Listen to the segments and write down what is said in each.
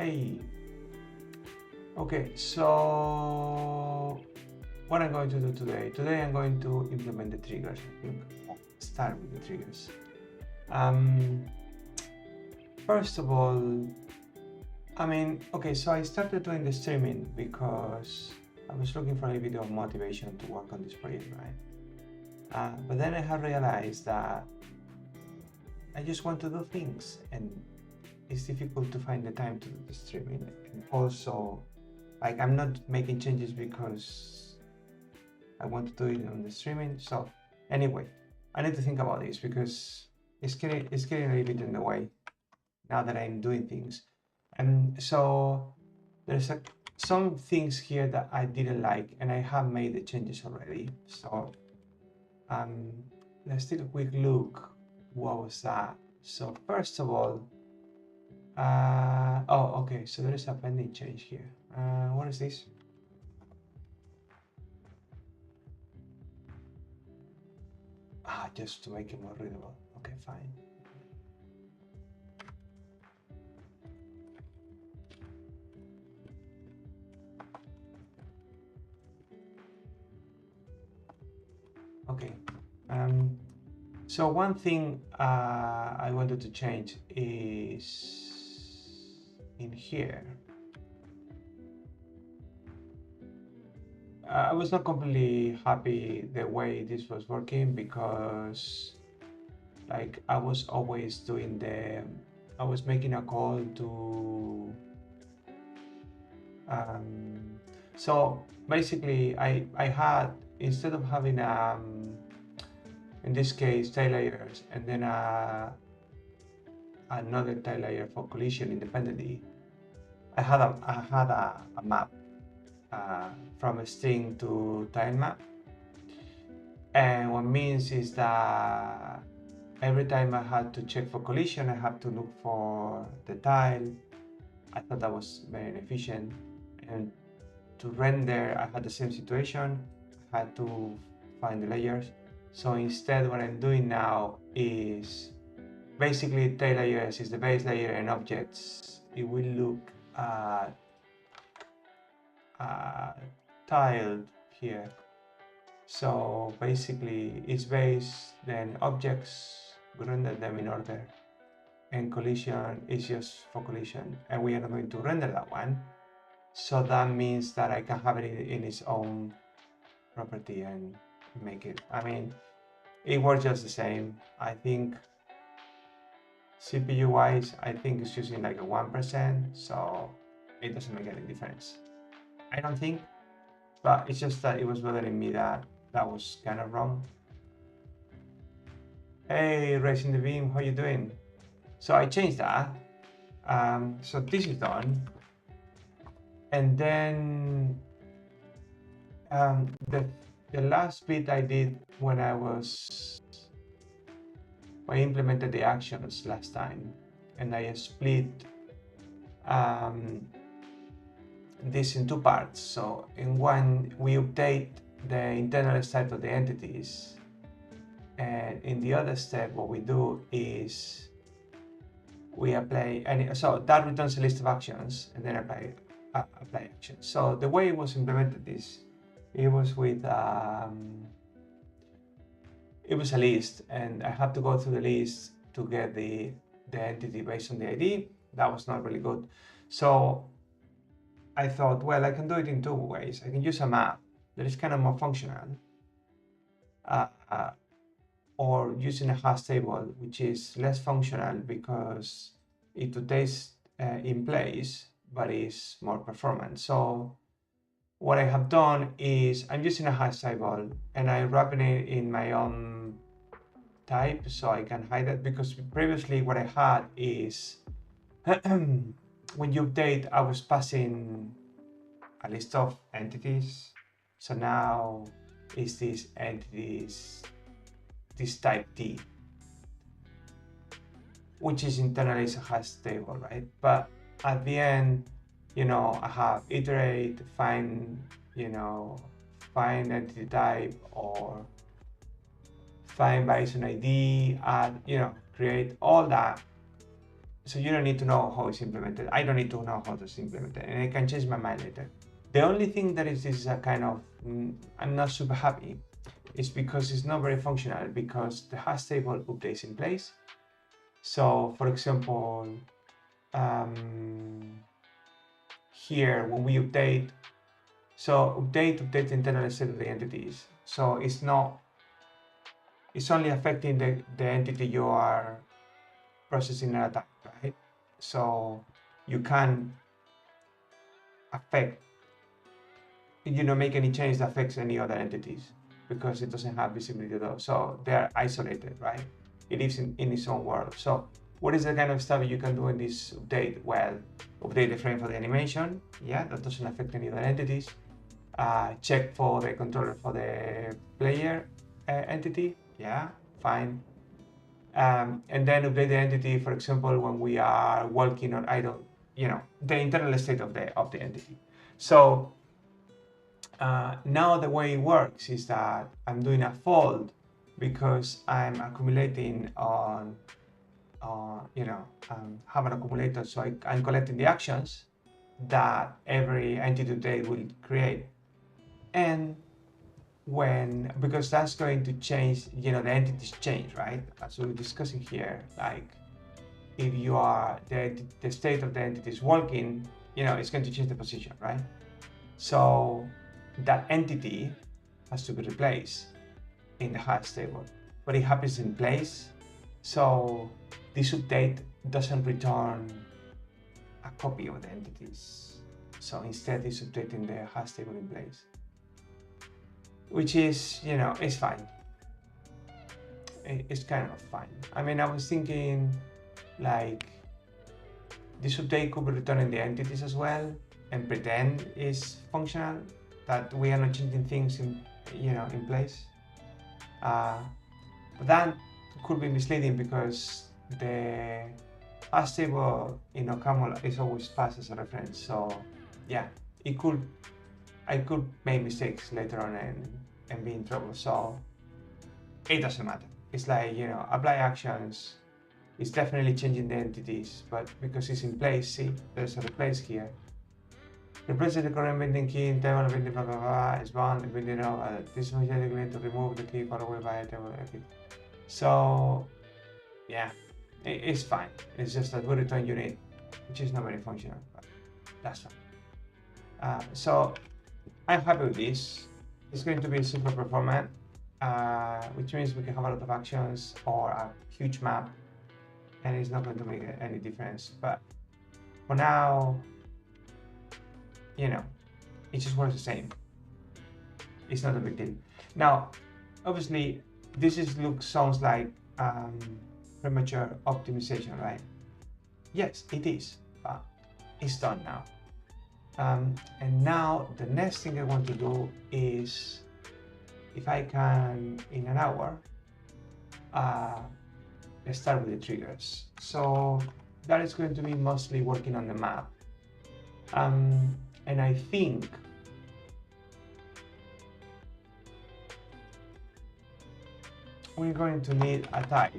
Hey. Okay, so what I'm going to do today? Today I'm going to implement the triggers. I think start with the triggers. First of all, okay, so I started doing the streaming because I was looking for a bit of motivation to work on this project, right? But then I have realized that I just want to do things, and it's difficult to find the time to do the streaming. And also, like, I'm not making changes because I want to do it on the streaming. So anyway, I need to think about this because it's getting a little bit in the way now that I'm doing things. And so there's some things here that I didn't like, and I have made the changes already. So let's take a quick look. What was that? So first of all, okay, so there is a pending change here. What is this? Just to make it more readable. Okay, fine. Okay. So one thing I wanted to change is in here. I was not completely happy the way this was working because, like, I was always doing I was making a call to so basically I had, instead of having in this case tile layers and then another tile layer for collision independently, I had a map from a string to tile map, and what means is that every time I had to check for collision, I had to look for the tile. I thought that was very inefficient, and to render I had the same situation. I had to find the layers. So instead what I'm doing now is basically tail layers is the base layer, and objects, it will look tiled here. So basically it's base, then objects, we render them in order, and collision is just for collision, and we are not going to render that one. So that means that I can have it in its own property and make it, it works just the same. I think CPU wise, I think it's using like a 1%, so it doesn't make any difference, I don't think. But it's just that it was bothering me that was kind of wrong. Hey, Racing the Beam, how you doing? So I changed that. So this is done. And then the last bit I did when I implemented the actions last time, and I split this in two parts. So in one, we update the internal state of the entities, and in the other step, what we do is we apply so that returns a list of actions, and then apply actions. So the way it was implemented is, it was with it was a list, and I had to go through the list to get the entity based on the ID. That was not really good. So I thought, well, I can do it in two ways. I can use a map that is kind of more functional, or using a hash table, which is less functional because it stays in place, but is more performant. So what I have done is I'm using a hash table, and I'm wrapping it in my own type so I can hide it, because previously what I had is when you update, I was passing a list of entities. So now is these entities, this type D, which is internally a hash table, right? But at the end, I have iterate, find entity type, or find by an ID, add, create all that. So you don't need to know how it's implemented. I don't need to know how it's implemented, and I can change my mind later. The only thing that is a kind of, I'm not super happy, is because it's not very functional, because the hash table updates in place. So for example, here when we update, so update the internal state of the entities. So it's only affecting the entity you are processing at a time, right? So you can affect, make any change that affects any other entities, because it doesn't have visibility at all. So they're isolated, right? It lives in its own world. So what is the kind of stuff you can do in this update? Well, update the frame for the animation. Yeah, that doesn't affect any other entities. Check for the controller for the player entity. Yeah, fine. And then update the entity, for example, when we are walking or idle, the internal state of the entity. So now the way it works is that I'm doing a fold because I'm accumulating on have an accumulator, so I'm collecting the actions that every entity today will create. And because that's going to change, the entities change, right? As we're discussing here, like if you are the state of the entity is walking, it's going to change the position, right? So that entity has to be replaced in the hash table, but it happens in place. So this update doesn't return a copy of the entities. So instead it's updating the hash table in place, which is, it's fine. It's kind of fine. I mean, I was thinking like this update could be returning the entities as well and pretend it's functional, that we are not changing things in place. But that could be misleading because the hash table in OCaml is always passed as a reference. So yeah, I could make mistakes later on and be in trouble. So it doesn't matter. It's like, apply actions. It's definitely changing the entities, but because it's in place, see, there's a replace here. Replace the current binding key in table binding blah blah blah is bound, the binding of this functionality going to remove the key far away by a table. Okay. So yeah, it's fine. It's just that we return unit, which is not very functional, but that's fine. So I'm happy with this. It's going to be super performant, which means we can have a lot of actions or a huge map, and it's not going to make any difference. But for now, it just works the same. It's not a big deal. Now, obviously, sounds like premature optimization, right? Yes, it is, but it's done now. And now the next thing I want to do is, if I can, in an hour, start with the triggers. So that is going to be mostly working on the map. And I think we're going to need a type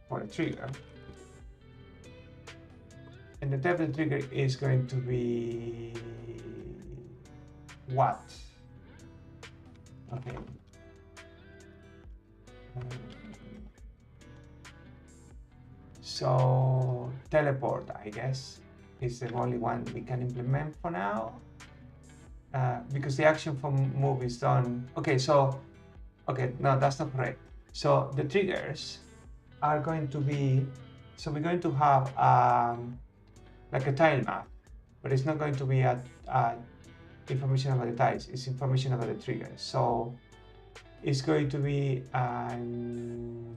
for a trigger. And the type of the trigger is going to be what? Okay. So teleport, I guess, is the only one we can implement for now, because the action for move is done. Okay, no, that's not correct. So the triggers are going to be, so we're going to have like a tile map, but it's not going to be information about the tiles, it's information about the triggers. So it's going to be an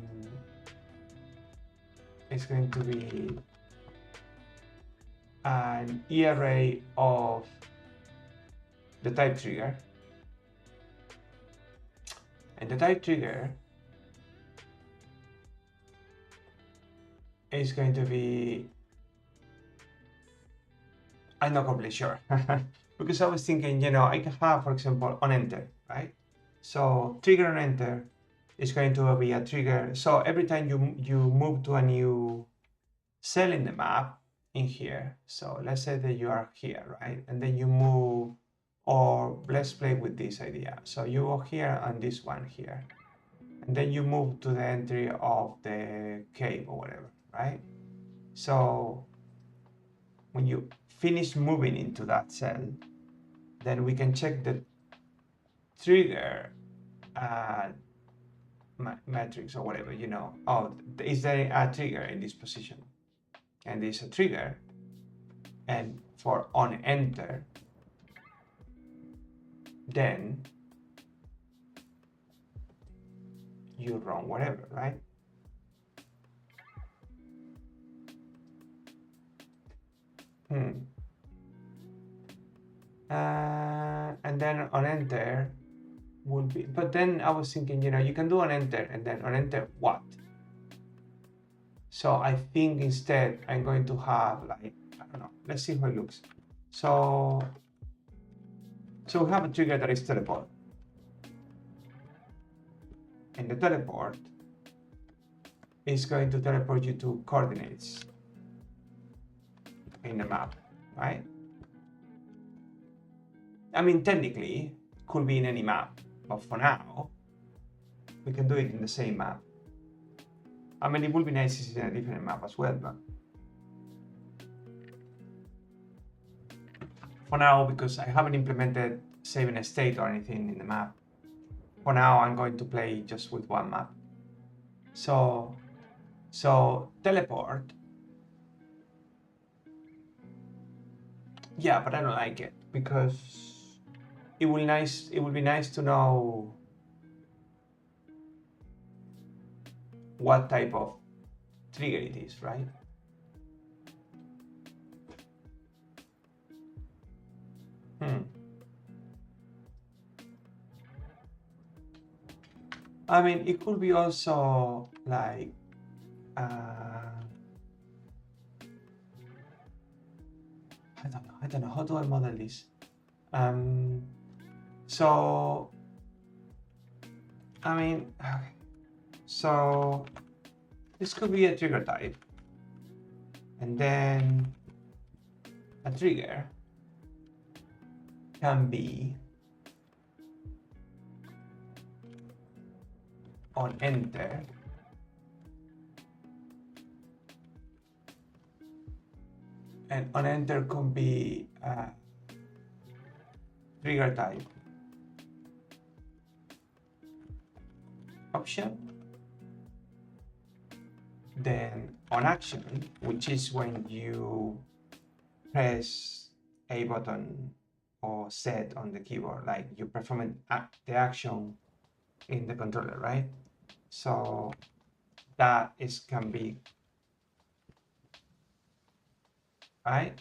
array of the type trigger, and the type trigger is going to be, I'm not completely sure because I was thinking, I can have, for example, on enter, right? So trigger on enter is going to be a trigger. So every time you move to a new cell in the map in here, so let's say that you are here, right? And then you move, or let's play with this idea. So you go here and this one here, and then you move to the entry of the cave or whatever, right? So when you finish moving into that cell, then we can check the trigger matrix or whatever, you know. Oh, is there a trigger in this position? And there's a trigger, and for on enter, then you run whatever, right? And then on enter would be, but then I was thinking, you know, you can do on enter, and then on enter what? So I think instead I'm going to have, like, I don't know, let's see how it looks. So we have a trigger that is teleport. And the teleport is going to teleport you to coordinates in the map, right? I mean, technically, it could be in any map, but for now, we can do it in the same map. I mean, it would be nice if it's in a different map as well, but for now, because I haven't implemented saving a state or anything in the map, for now, I'm going to play just with one map. So teleport, yeah, but I don't like it because it would be nice to know what type of trigger it is, right? I mean, it could be also like I don't know how do I model this. So I mean, okay. So this could be a trigger type, and then a trigger can be on enter, and on enter could be trigger type option. Then on action, which is when you press a button or set on the keyboard, like you perform the action in the controller, right? So that can be, right?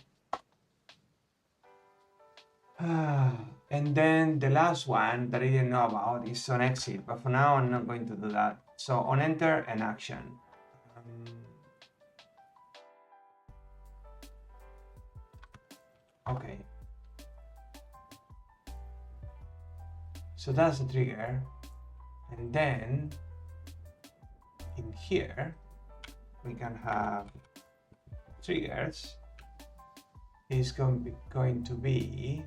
And then the last one that I didn't know about is on exit, but for now I'm not going to do that. So on enter and action. Okay. So that's the trigger. And then in here, we can have triggers. Is going to be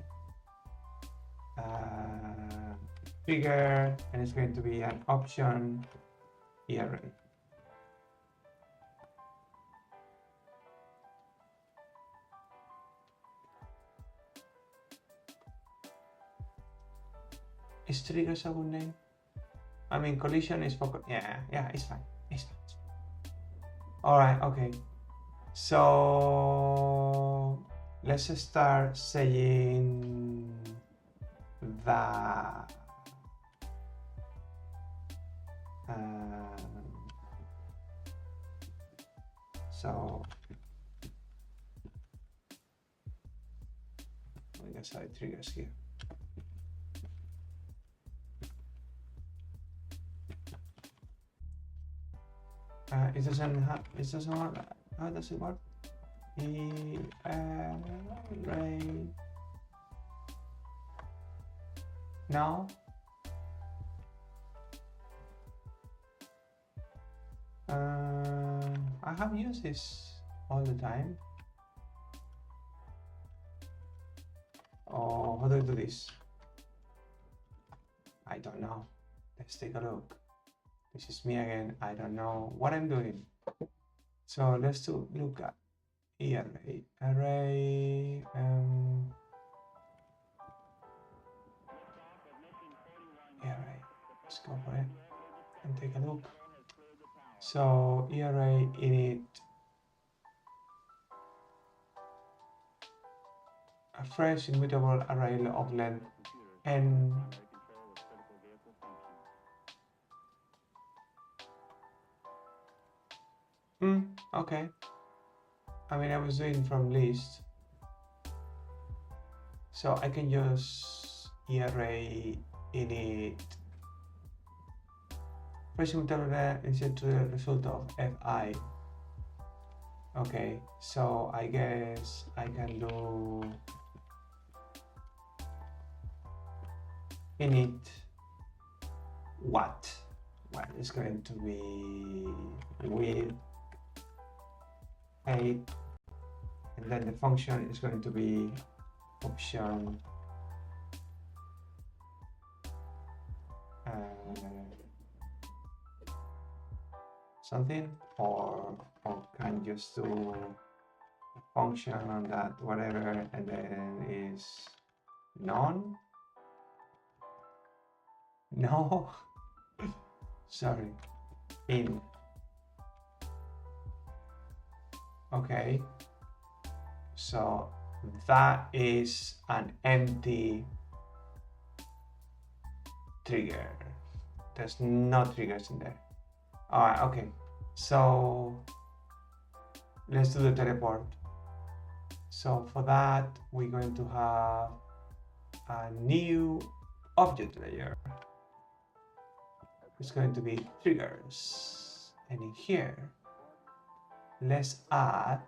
trigger, and it's going to be an option errand. Is triggers a good name? I mean, collision is for, yeah, it's fine. It's fine. All right, okay. So let's start saying that so I guess I triggers here. It doesn't work. How does it work? Array. No. I have used this all the time. Oh, how do I do this? I don't know. Let's take a look. This is me again. I don't know what I'm doing. So let's look at array. Array. Array. Let's go for it and take a look. So array init a fresh immutable array of length n. Okay. I mean, I was doing from list, so I can use array init fresh immutable instead to the result of fi. Okay, so I guess I can do init what is going to be with 8, and then the function is going to be option something, or can just do a function on that whatever, and then is none. No, sorry, in. Okay, so that is an empty trigger. There's no triggers in there. All right, okay, so let's do the teleport. So for that, we're going to have a new object layer. It's going to be triggers, and in here let's add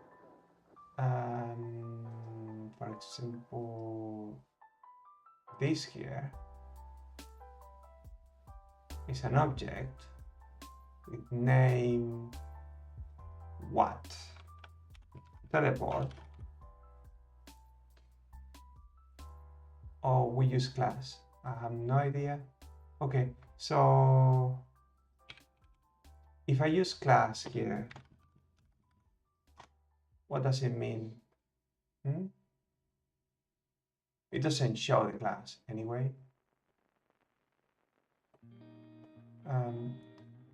for example this here is an object with name what teleport, or we use class. I have no idea. Okay, so if I use class here, what does it mean? It doesn't show the class anyway.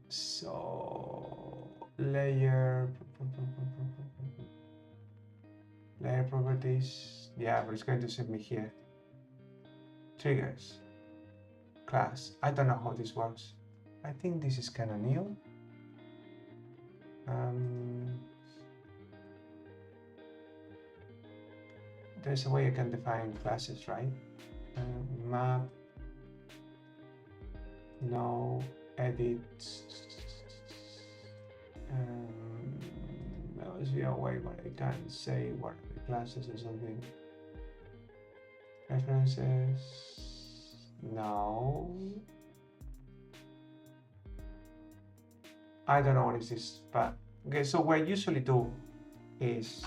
So layer properties, yeah, but it's going to send me here. Triggers, class. I don't know how this works. I think this is kind of new. There's a way you can define classes, right? Map, no, edit. There must be a way where I can say what are the classes or something. References, no. I don't know what is this, but okay, so what I usually do is,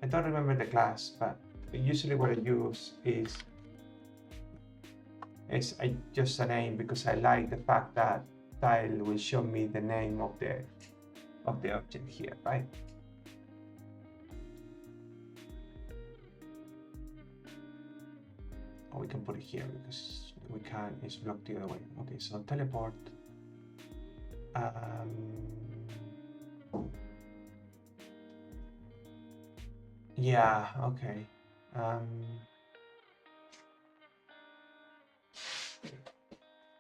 I don't remember the class, but usually what I use is just a name, because I like the fact that tile will show me the name of the object here, right? Or we can put it here because we can, it's blocked the other way. Okay, so teleport. Yeah, okay.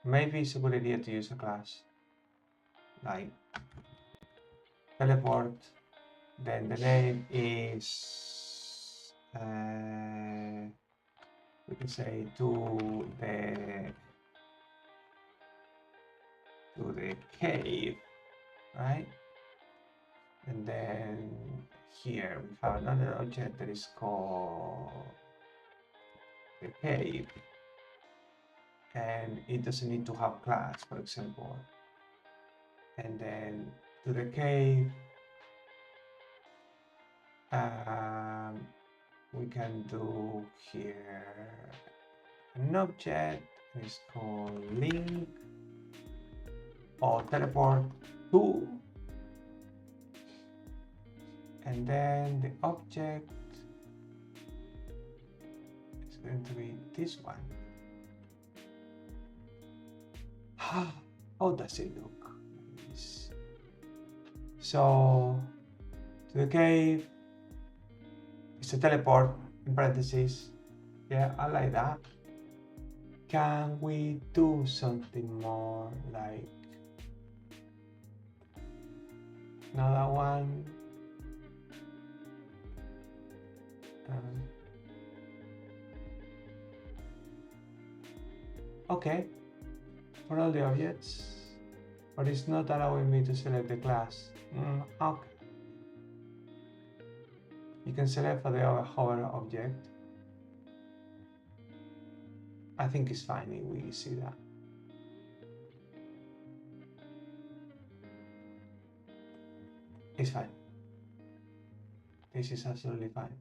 Maybe it's a good idea to use a class like teleport, then the name is we can say to the cave, right? And then here we have another object that is called the cave, and it doesn't need to have class, for example. and then to the cave, we can do here an object, it's called link or teleport to, and then the object is going to be this one. How does it look? So to the cave, it's a teleport in parentheses. Yeah, I like that. Can we do something more like another one? Okay, for all the objects, but it's not allowing me to select the class. Okay. You can select for the hover object. I think it's fine if we see that. It's fine. This is absolutely fine.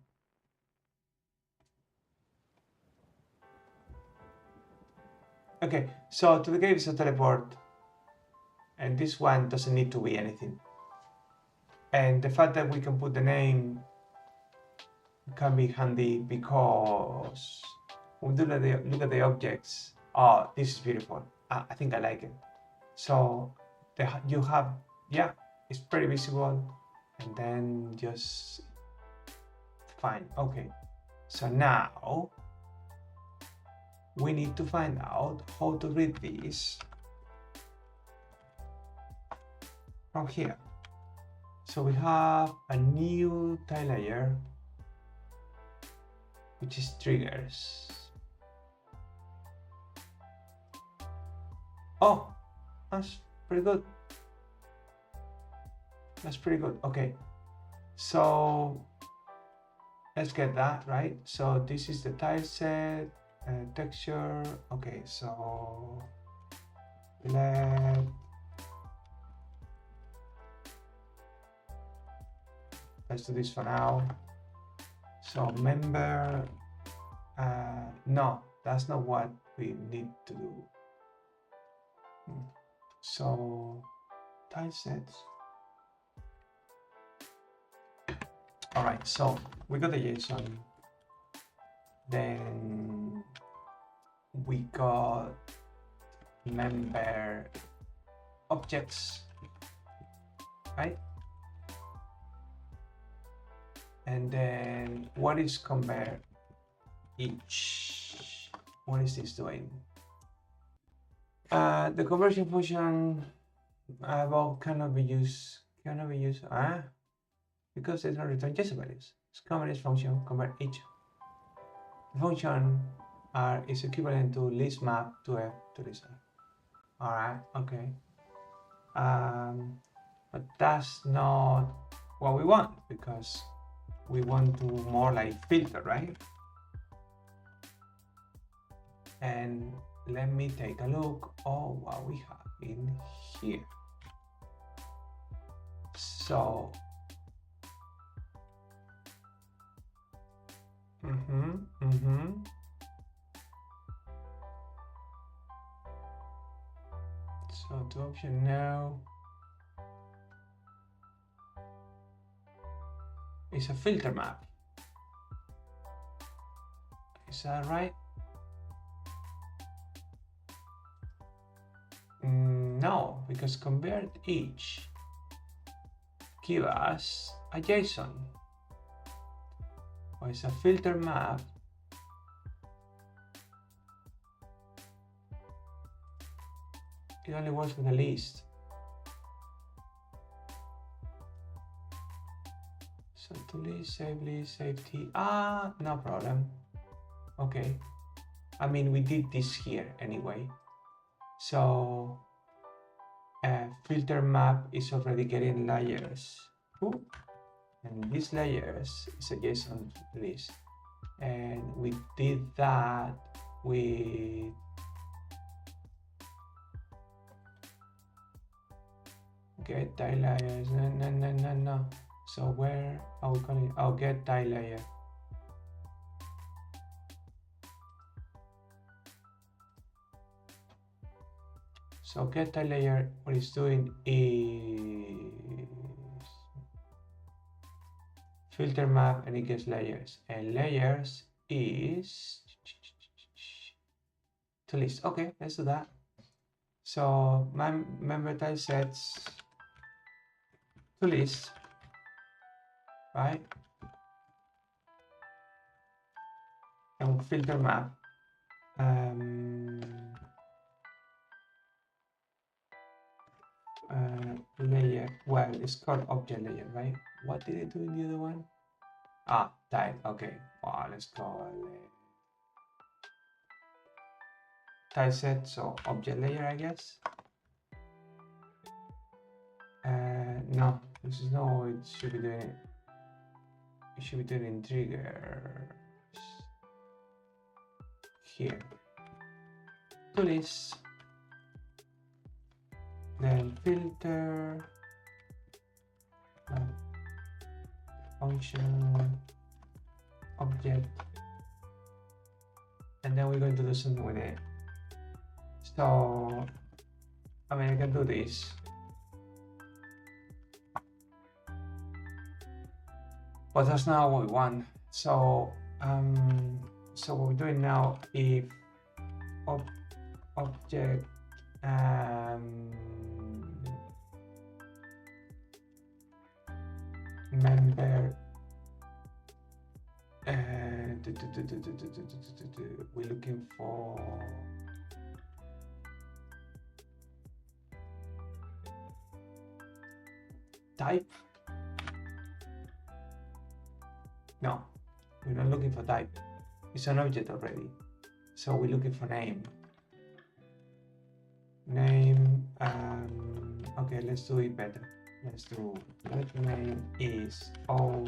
Okay, so to the cave is a teleport, and this one doesn't need to be anything. And the fact that we can put the name can be handy because when we look at the objects, oh, this is beautiful. I think I like it. So you have, yeah, it's pretty visible, and then just fine. Okay, so now we need to find out how to read this from here. So we have a new tile layer, which is triggers. Oh, that's pretty good. That's pretty good. Okay, so let's get that right. So this is the tile set, texture. Okay, so let's do this for now. So member, no, that's not what we need to do. So tile sets. All right, so we got the JSON. Then we got member objects, right? And then what is convert each? What is this doing? The conversion function cannot be used because it's not return JSON values. It's convert function convert each. The function is equivalent to list map to F to listen. All right, okay. But that's not what we want because we want to more like filter, right? And let me take a look at what we have in here. So, So to option now is a filter map. Is that right? No, because convert each give us a JSON. Or it's a filter map. It only works with a list. So to list, save T. No problem. Okay. I mean, we did this here anyway. So filter map is already getting layers. And these layers is a JSON list. And we did that with get tile layers. No. So where are we calling it? Oh, get tile layer. So get tile layer, what it's doing is filter map and it gets layers. And layers is to list. Okay, let's do that. So my member tile sets to list, right? And filter map. Layer, well, it's called object layer, right? What did it do in the other one? Ah, tile. Okay, well, let's call it tile set, so object layer, I guess. No, this is no, it should be doing it. It should be doing in triggers here. To list, then filter, function, object, and then we're going to do something with it. So, I mean, I can do this. But that's not what we want. So, so what we're doing now, if object member we're looking for type. No, we're not looking for type. It's an object already. So we're looking for name. Name, okay, let's do it better. Let's do let name is all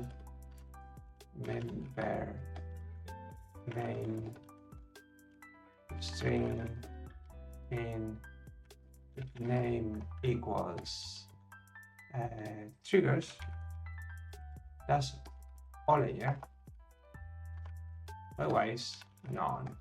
member name string in name equals triggers. That's all layer. Otherwise, none.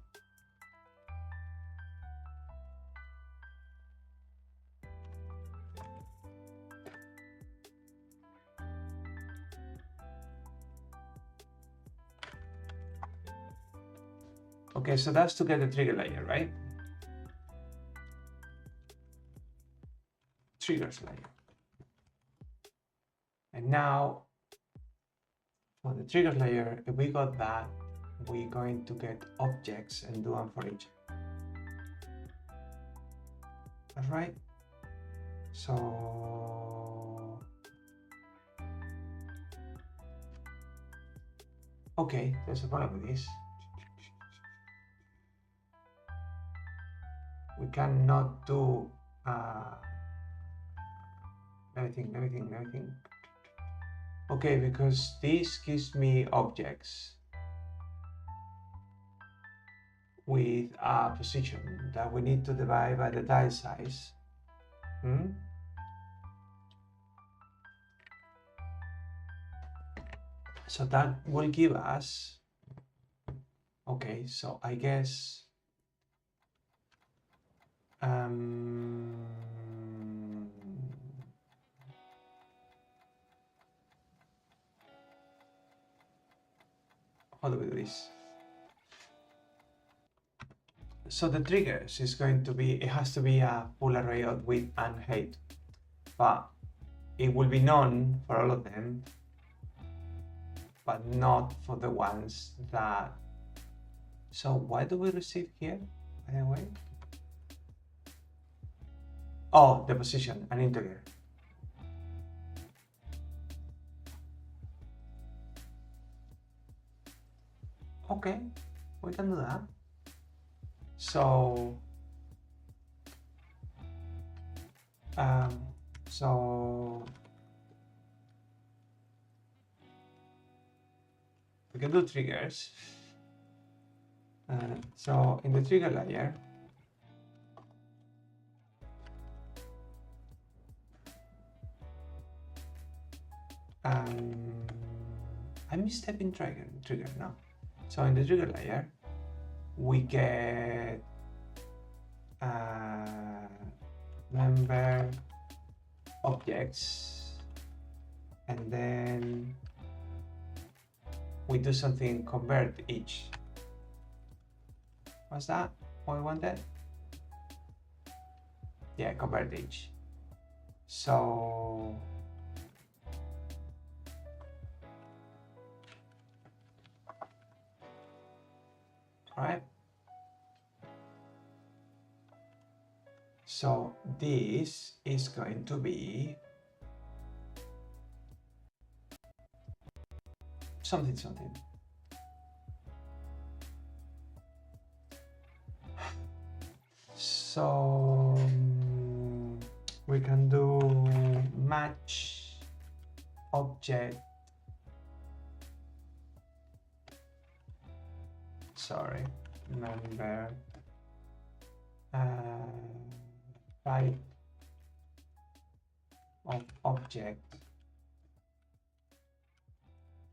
Okay, so that's to get the trigger layer, right? Triggers layer. And now, for the triggers layer, if we got that, we're going to get objects and do them for each. That's right. So, okay, there's a problem with this. We cannot do everything. Okay, because this gives me objects with a position that we need to divide by the tile size. So that will give us, okay, so I guess how do we do this? So the triggers is going to be, it has to be a full array of width and height, but it will be known for all of them, but not for the ones that. So why do we receive here, by the way? Oh, the position, an integer. Okay, we can do that. So, we can do triggers. So in the trigger layer, I misstepping trigger now. So in the trigger layer, we get member objects, and then we do something convert each. What's that? What we wanted? Yeah, convert each. So all right. So this is going to be something. So we can do match object. Sorry, member type of object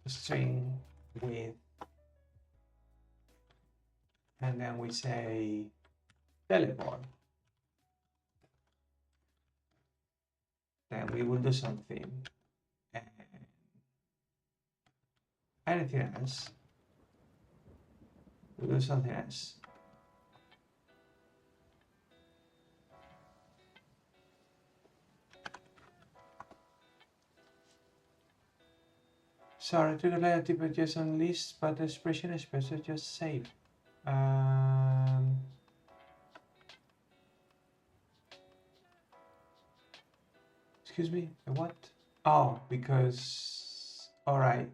string with, and then we say teleport. Then we will do something. And anything else? We'll do something else. Sorry, trigger layer type JSON list, but the expression is better just save. Excuse me, what? Oh, because, all right.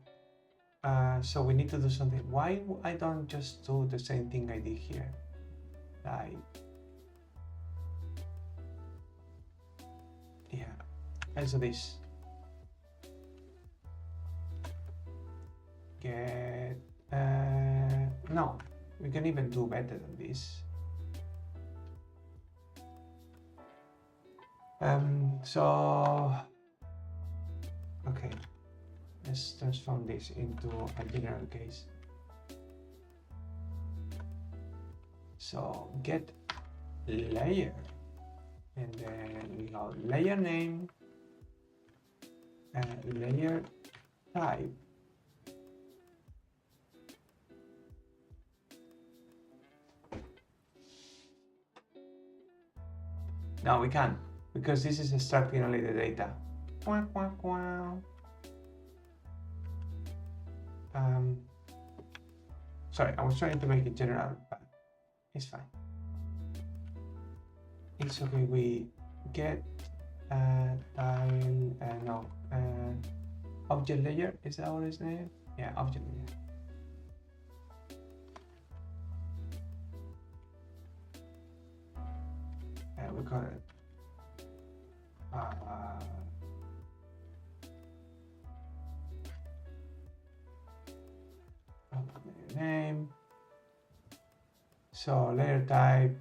So we need to do something. Why I don't just do the same thing I did here? Like, yeah, let's do this. Get, no, we can even do better than this. So, okay, let's transform this into a general case. So get layer, and then we have layer name, layer type, no, we can't, because this is extracting only the data. Sorry, I was trying to make it general, but it's fine. It's okay. We get object layer. Is that what its name? Yeah, object layer. We call it name. So layer type.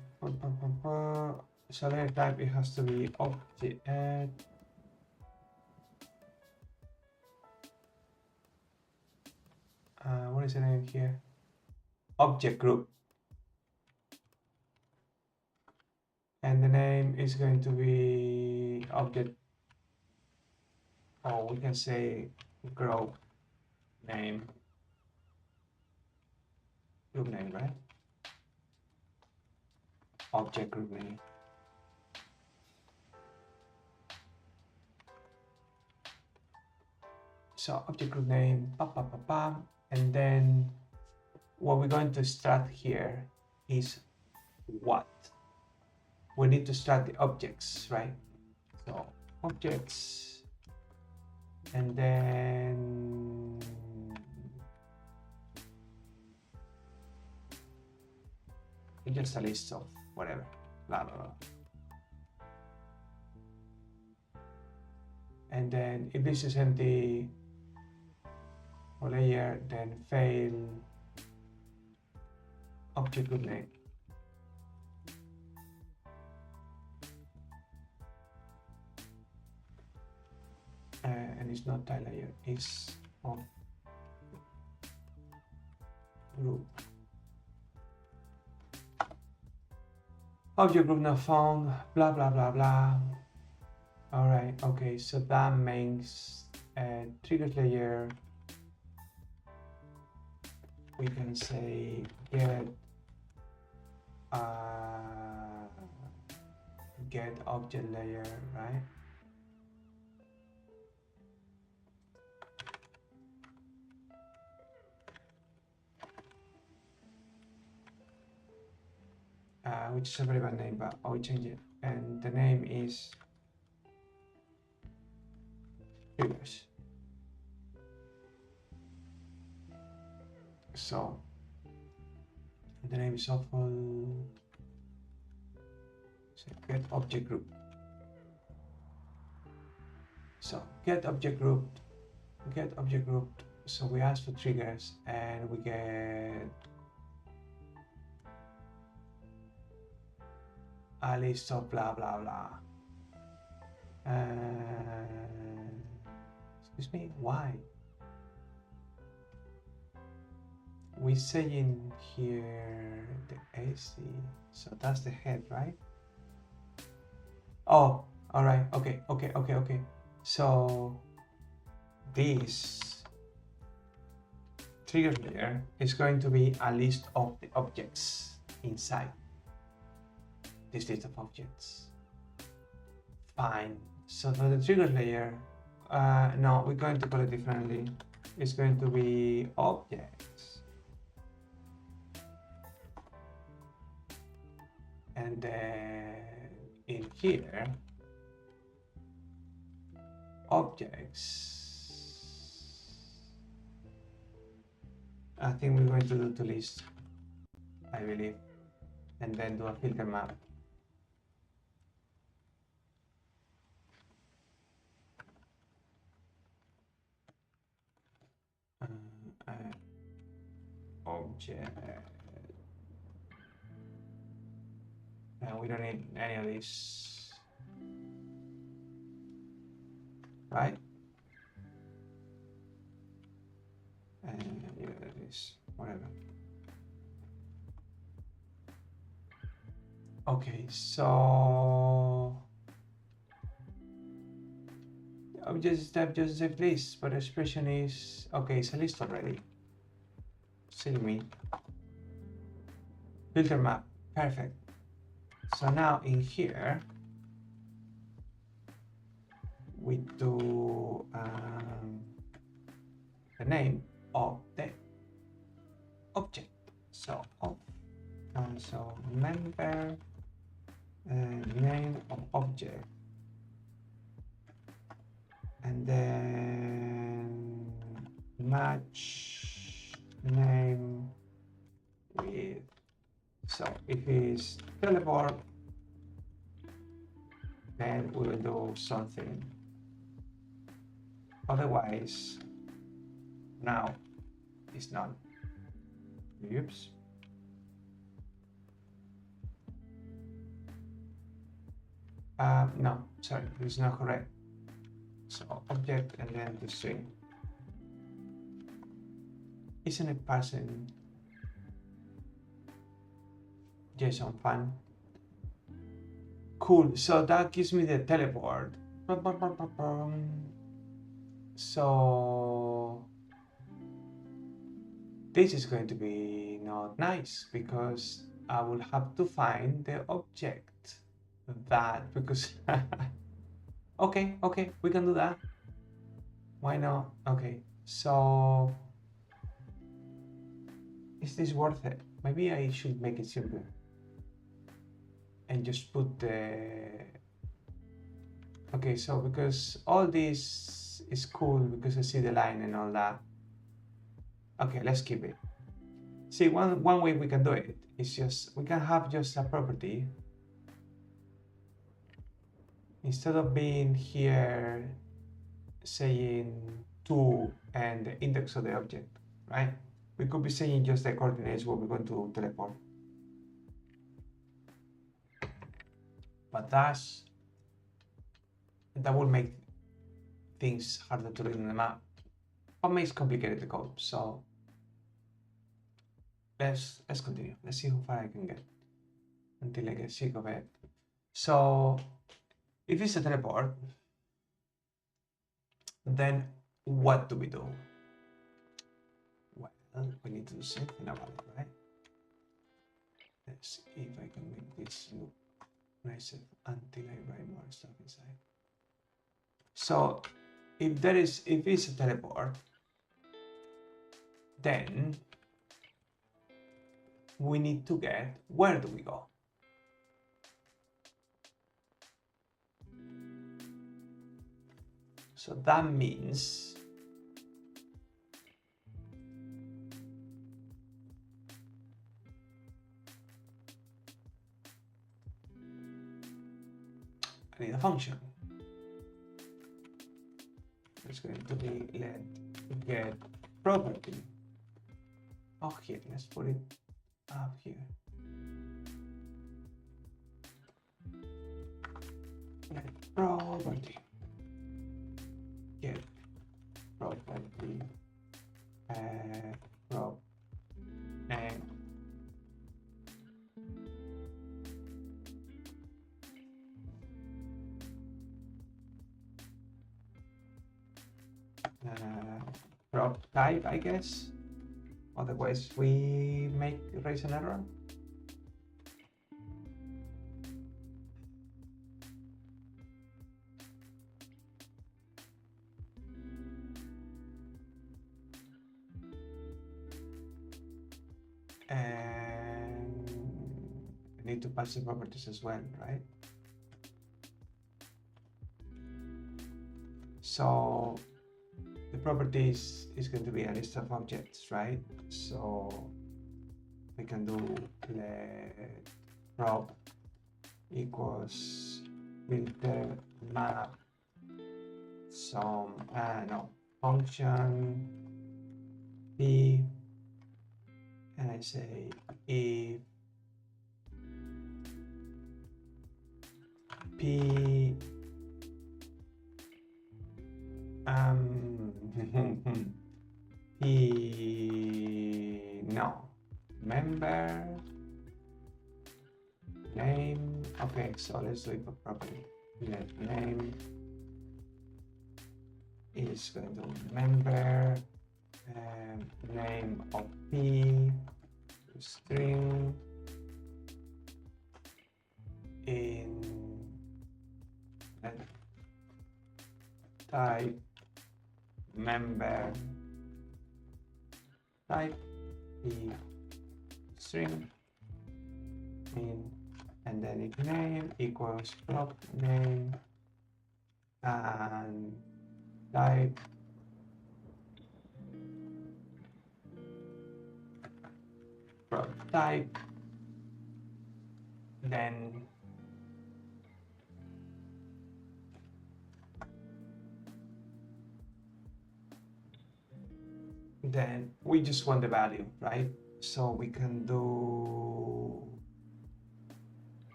So layer type, it has to be object. What is the name here? Object group. And the name is going to be object, or we can say group name, right? Object group name. So object group name, and then what we're going to start here is what? We need to start the objects, right? So objects, and then just a list of whatever, blah, blah, blah. And then if this is empty or layer, then fail object group name. and it's not tile layer, it's of group. Object group not found, blah blah blah blah. All right, okay, so that means triggers layer, we can say get object layer, right? Which is a very bad name, but I will change it. And the name is triggers. So the name is awful. So get object group. So get object grouped. So we ask for triggers and we get a list of blah blah blah. Excuse me, why? We say in here the AC, so that's the head, right? Oh, all right, okay. So this trigger layer is going to be a list of the objects inside this list of objects. Fine. So for the trigger layer, no, we're going to call it differently. It's going to be objects. And then in here, objects. I think we're going to do to list, I believe, and then do a filter map. Object. And we don't need any of these, right? And yeah, that is whatever. Okay, so object type Joseph list, but expression is okay. It's a list already. Silly me. Filter map, perfect. So now in here we do the name of the object. So so member name of object, and then match name with, so if it's teleport, then we will do something. Otherwise, now it's not. Oops. No, sorry, it's not correct. So object and then the string. Isn't it parsing JSON fun? Cool, so that gives me the teleport. So this is going to be not nice because I will have to find the object that, because okay, we can do that. Why not? Okay, so is this worth it? Maybe I should make it simpler and just put the, okay, so because all this is cool because I see the line and all that. Okay, let's keep it. See, one way we can do it is just, we can have just a property instead of being here saying to and the index of the object, right? We could be saying just the coordinates where we're going to teleport. But that will make things harder to read in the map, or makes complicated the code. So let's continue. Let's see how far I can get until I get sick of it. So if it's a teleport, then what do we do? Well, we need to do something about it, right? Let's see if I can make this look nicer until I write more stuff inside. So if it's a teleport, then we need to get, where do we go? So that means I need a function. It's going to be let get property. Oh, here, let's put it up here. Get property. Get property. Prop name. Prop type, I guess. Otherwise, we raise an error. And I need to pass the properties as well, right? So the properties is going to be a list of objects, right? So we can do let prop equals filter map some function p, and I say if p no member name. Okay, so let's do it properly. Let name is going to be member name of p string in type member type p string in, and then if name equals prop name and type prop type, then we just want the value, right? So we can do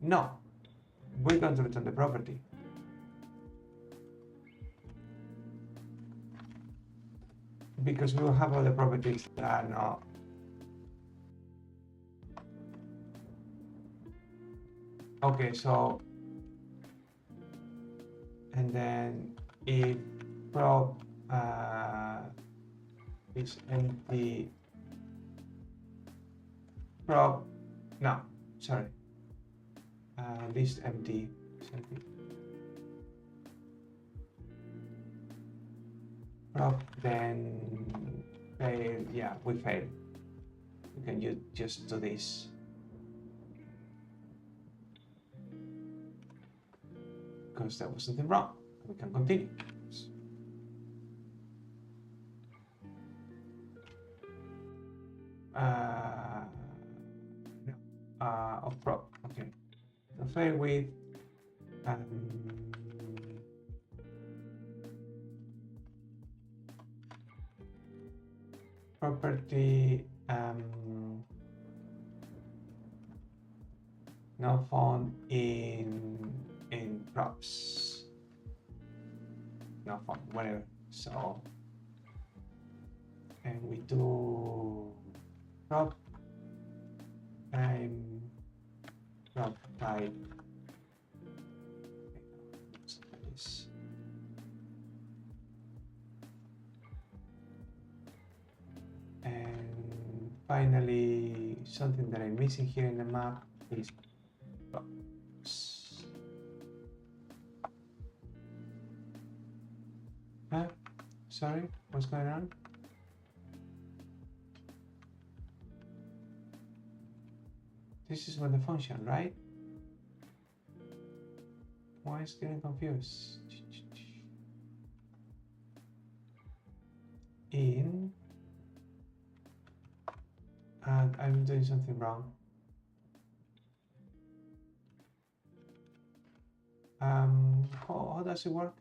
no, we're going to return the property. Because we will have other properties that are not. Okay, so and then if prop is empty, prop, no, sorry, list empty is empty. Prop, then fail, yeah, we fail. We can just do this. Because there was something wrong. We can continue. Of prop, okay. So fail with property no font in props, no font, whatever. So, and we do prop time, prop type. And finally, something that I'm missing here in the map is props. Huh? Sorry, what's going on? This is what the function, right? Why is it getting confused? In, and I'm doing something wrong. How does it work?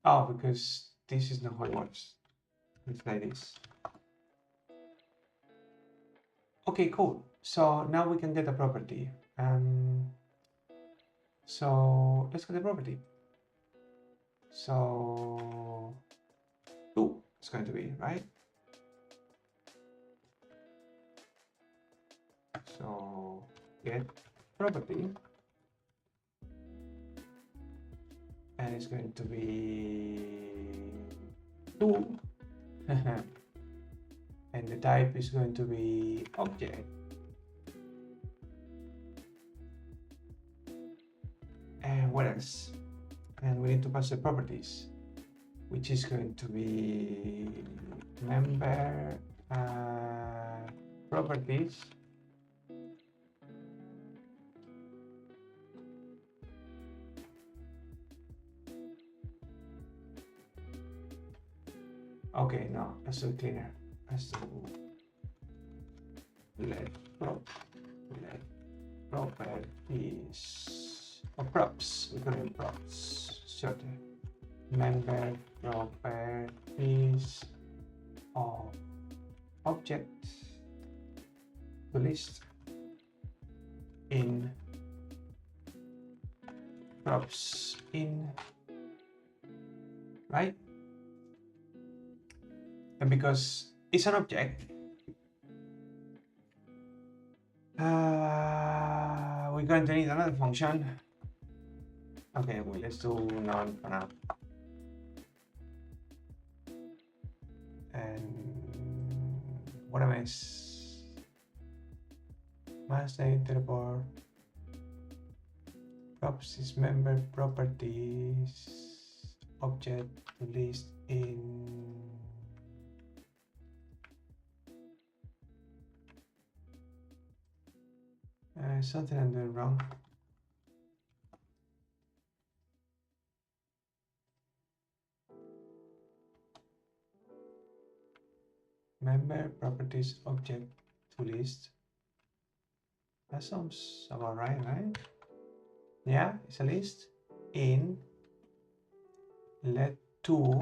Oh, because this is not how it works. It's like this. Okay, cool. So now we can get a property. So let's get a property. So 2 is going to be, right? So get property, and it's going to be 2. And the type is going to be object. And what else? And we need to pass the properties, which is going to be member properties. Okay, no, let's do it cleaner. Let's do let properties or props. We're going to props. Sort member properties of object to list in props in, right? And because it's an object, we're going to need another function. Okay, well, let's do none for now. And what a mess. Master interport props is member properties object to list in something I'm doing wrong. Member properties object to list. That sounds about right, right? Yeah, it's a list in let 2.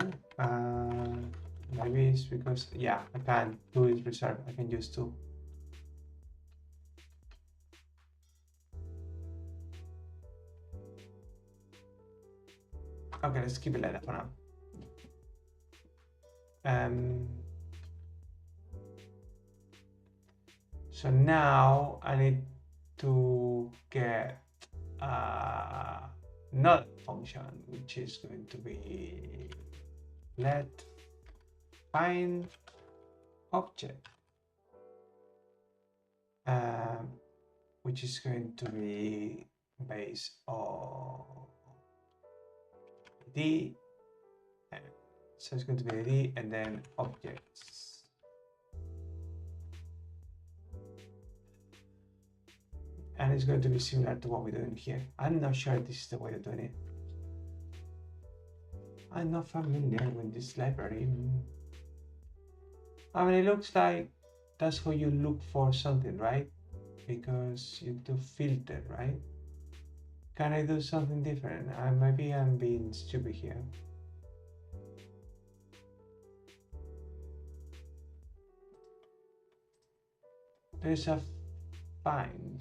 Maybe it's because, yeah, I can't. 2 is reserved. I can use 2. Okay, let's keep it like that for now. So now I need to get another function, which is going to be let find object, which is going to be based on ID. So it's going to be ID and then objects. And it's going to be similar to what we're doing here. I'm not sure this is the way of doing it. I'm not familiar with this library. I mean, it looks like that's how you look for something, right? Because you do filter, right? Can I do something different? Maybe I'm being stupid here. there's a find.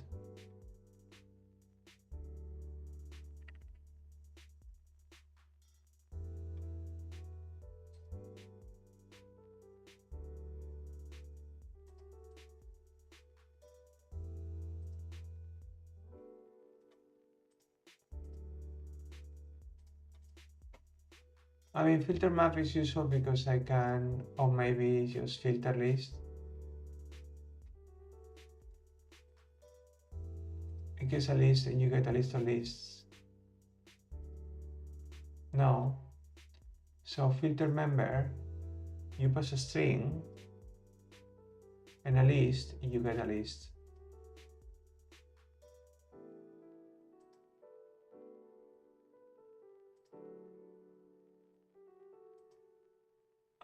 I mean, filter map is useful because I can, or maybe just filter list. It gives a list and you get a list of lists. No. So filter member, you pass a string and a list, and you get a list.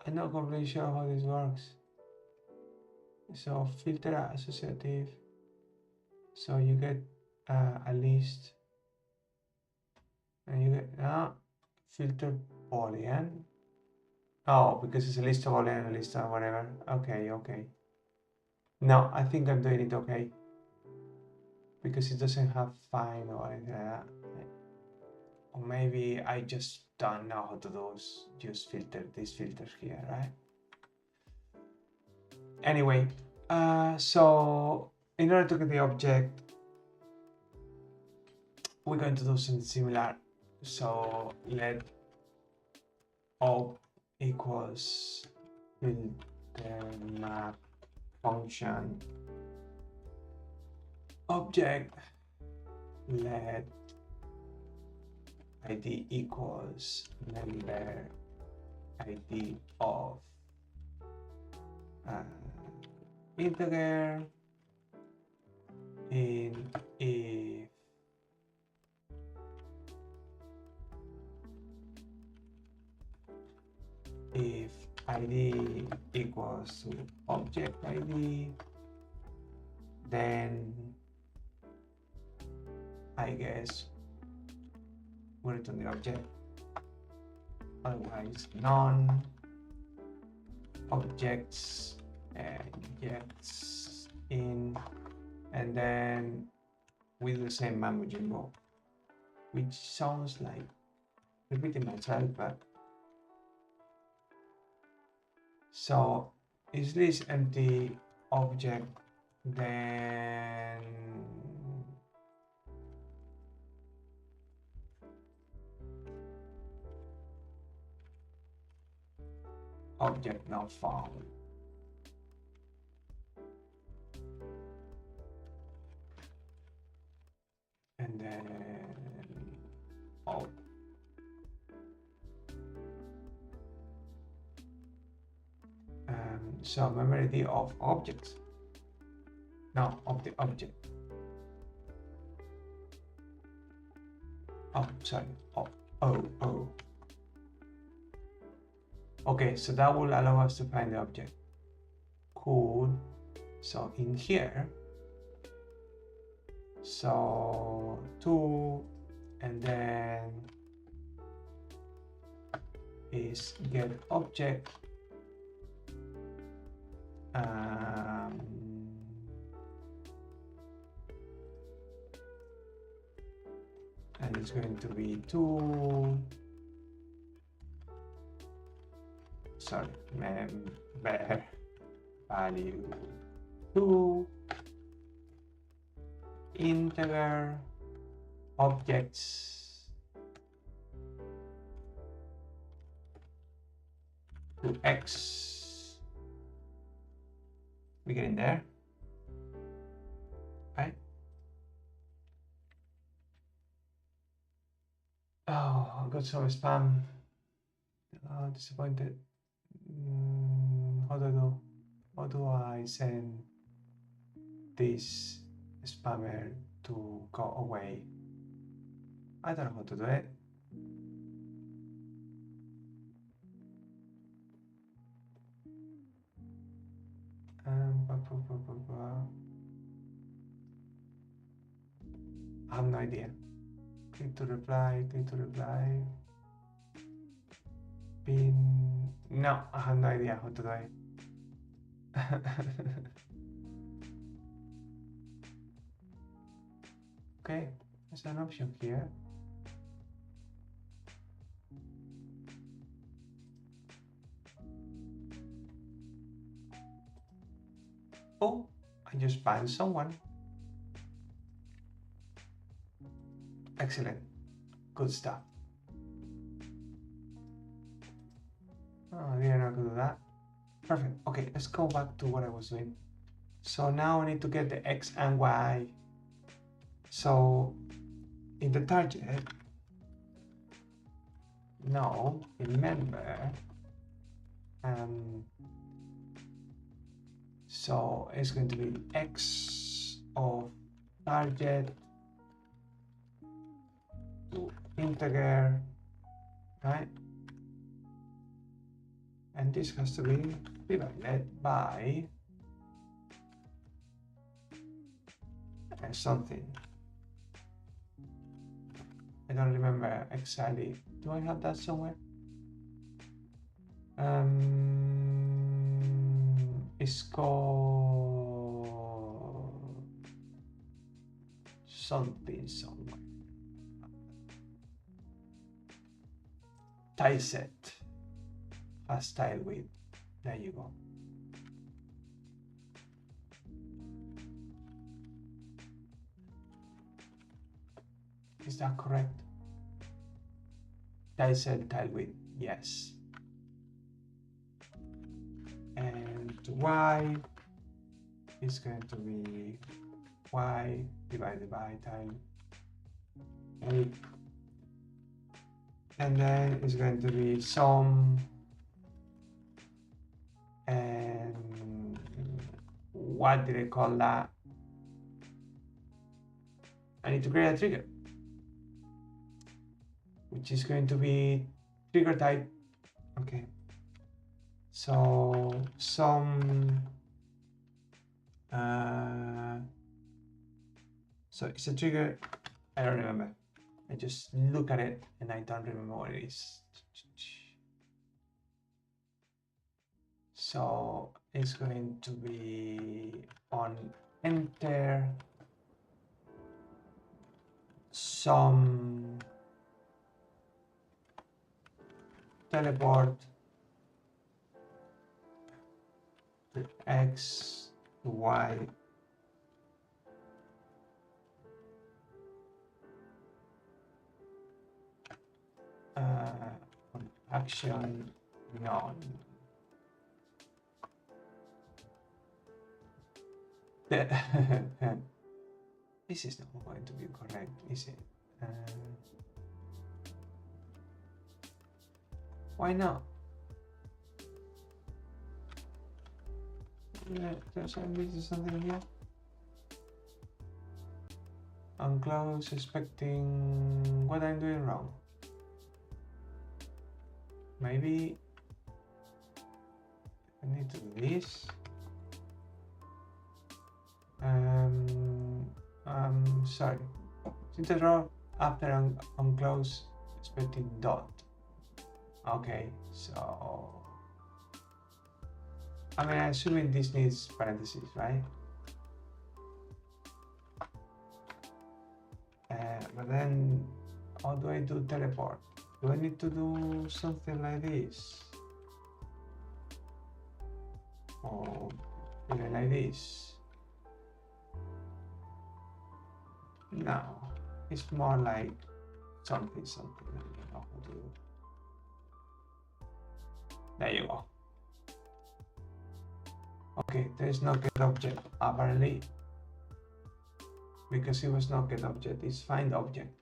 I'm not completely sure how this works. So filter associative. So you get a list, and you get filter boolean. Oh, because it's a list of boolean, a list of whatever. Okay, okay. No, I think I'm doing it okay because it doesn't have find or anything like that. Or maybe I just don't know how to do just filter these filters here, right? Anyway, so in order to get the object, we're going to do something similar. So let op equals filter map function object let id equals member id of integer in if id equals to object id, then I guess we'll return the object, otherwise none objects objects in, and then we do the same mambo jumbo, which sounds like repeating myself, but so is this empty object, then object not found. And then so memory of objects, no, of the object. Oh, sorry. Oh. Okay, so that will allow us to find the object. Cool. So in here, so 2, and then is get object. And it's going to be 2, sorry, member value 2 integer objects to x. We get in there, right? Oh, I got some spam. Oh, disappointed. How do I send this spammer to go away? I don't know how to do it. I have no idea. Click to reply. Pin. No, I have no idea how to do it. Okay, there's an option here. Oh, I just banned someone. Excellent, good stuff. Oh, I didn't know how to do that. Perfect. Okay, let's go back to what I was doing. So now I need to get the X and Y. So in the target, no, remember, so it's going to be X of target to integer, right? And this has to be divided by something. I don't remember exactly. Do I have that somewhere? It's called something somewhere. Tile set has tile width. There you go. Is that correct? Tile set, tile width, yes. And y is going to be y divided by tile 8. And then it's going to be sum, and what did I call that? I need to create a trigger, which is going to be trigger type. Okay. So some, so it's a trigger. I don't remember. I just look at it and I don't remember what it is. So it's going to be on enter some teleport to X to Y action none. This is not going to be correct, is it? Why not? There's something here. I'm close, expecting what I'm doing wrong. Maybe I need to do this. Sorry. Since error after on close, expecting dot. Okay, so I mean, I'm assuming this needs parentheses, right? But then, how do I do teleport? Do I need to do something like this? Or like this? No, it's more like something. I don't know how to do. There you go. Okay, there is no get object apparently, because it was not get object, it's find object.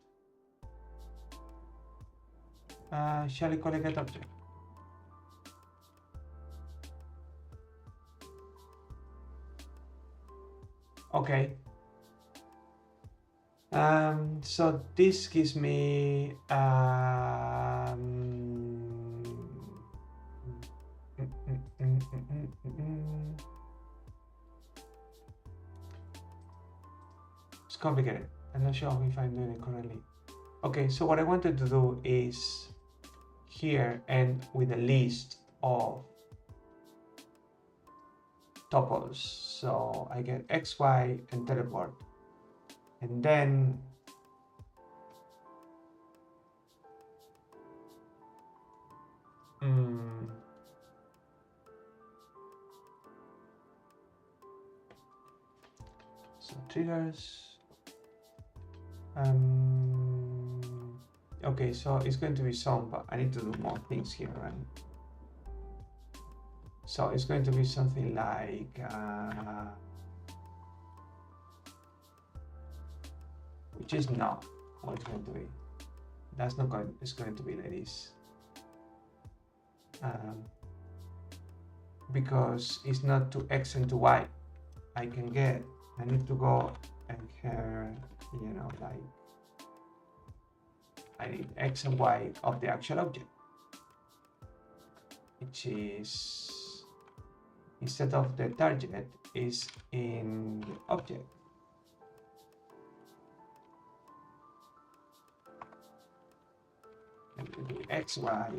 Shall I call it get object? Okay. So this gives me it's complicated. I'm not sure if I'm doing it correctly. Okay, so what I wanted to do is here end with a list of tuples. So I get X, Y, and teleport. And then Mm. So triggers. Okay, so it's going to be some, but I need to do more things here, right? So it's going to be something like which is not what it's going to be. That's not going. It's going to be like this because it's not to X and to Y. I need to go and here, you know, like I need X and Y of the actual object, which is instead of the target is in the object. Let me do X, Y.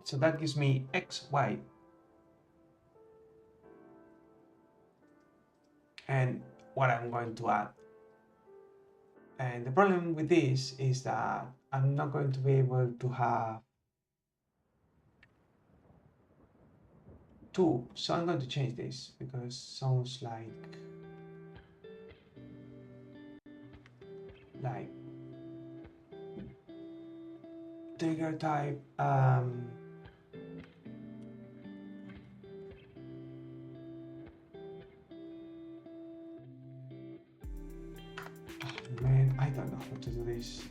So that gives me X, Y. And what I'm going to add. And the problem with this is that I'm not going to be able to have two. So I'm going to change this because it sounds like trigger type man, I don't know how to do this.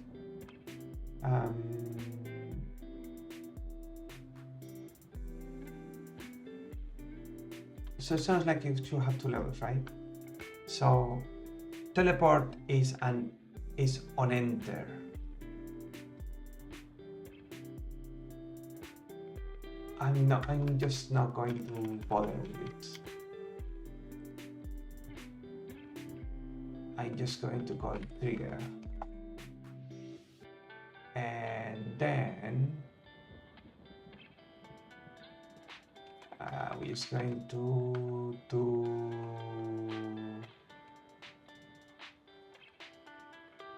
So it sounds like you should have two levels, right? So teleport is on enter. I'm just not going to bother with it. I'm just going to call trigger. And then we're just going to do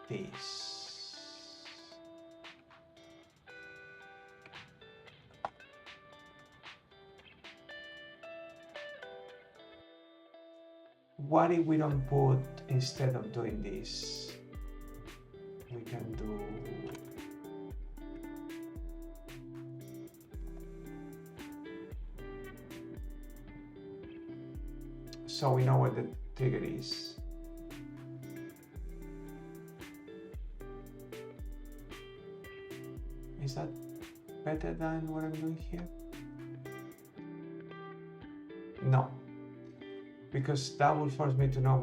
this. What if we don't put, instead of doing this, we can do so we know what the trigger is. Is that better than what I'm doing here? No, because that will force me to know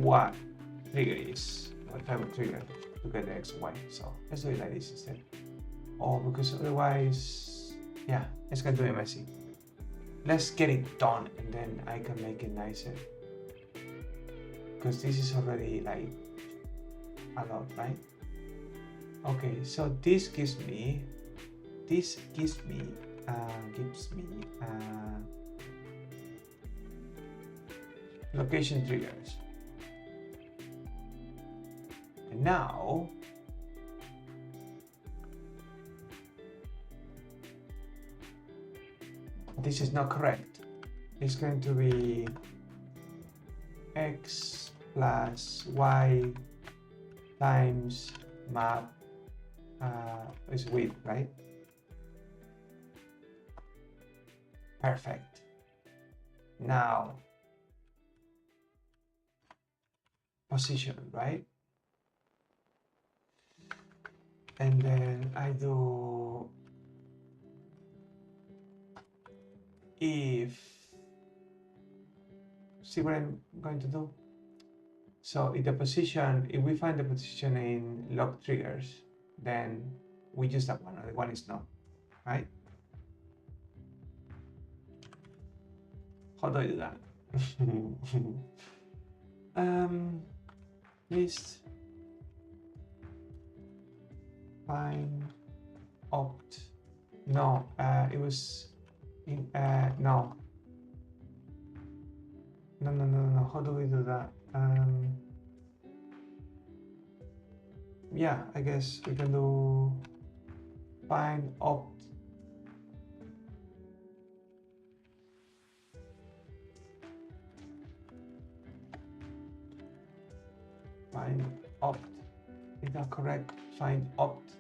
what trigger is, what type of trigger to get the X, Y. So let's do it like this instead. Oh, because otherwise, yeah, it's going to be messy. Let's get it done and then I can make it nicer. Because this is already like a lot, right? Okay, so this gives me location triggers. And now this is not correct. It's going to be X plus Y times map is width, right? Perfect. Now position, right? And then I do if, see what I'm going to do? So if we find the position in log triggers, then we use that one, or the one is not, right? How do I do that? List find opt. No, it was in no. How do we do that? Yeah, I guess we can do find opt. Find opt. Is that correct? Find opt.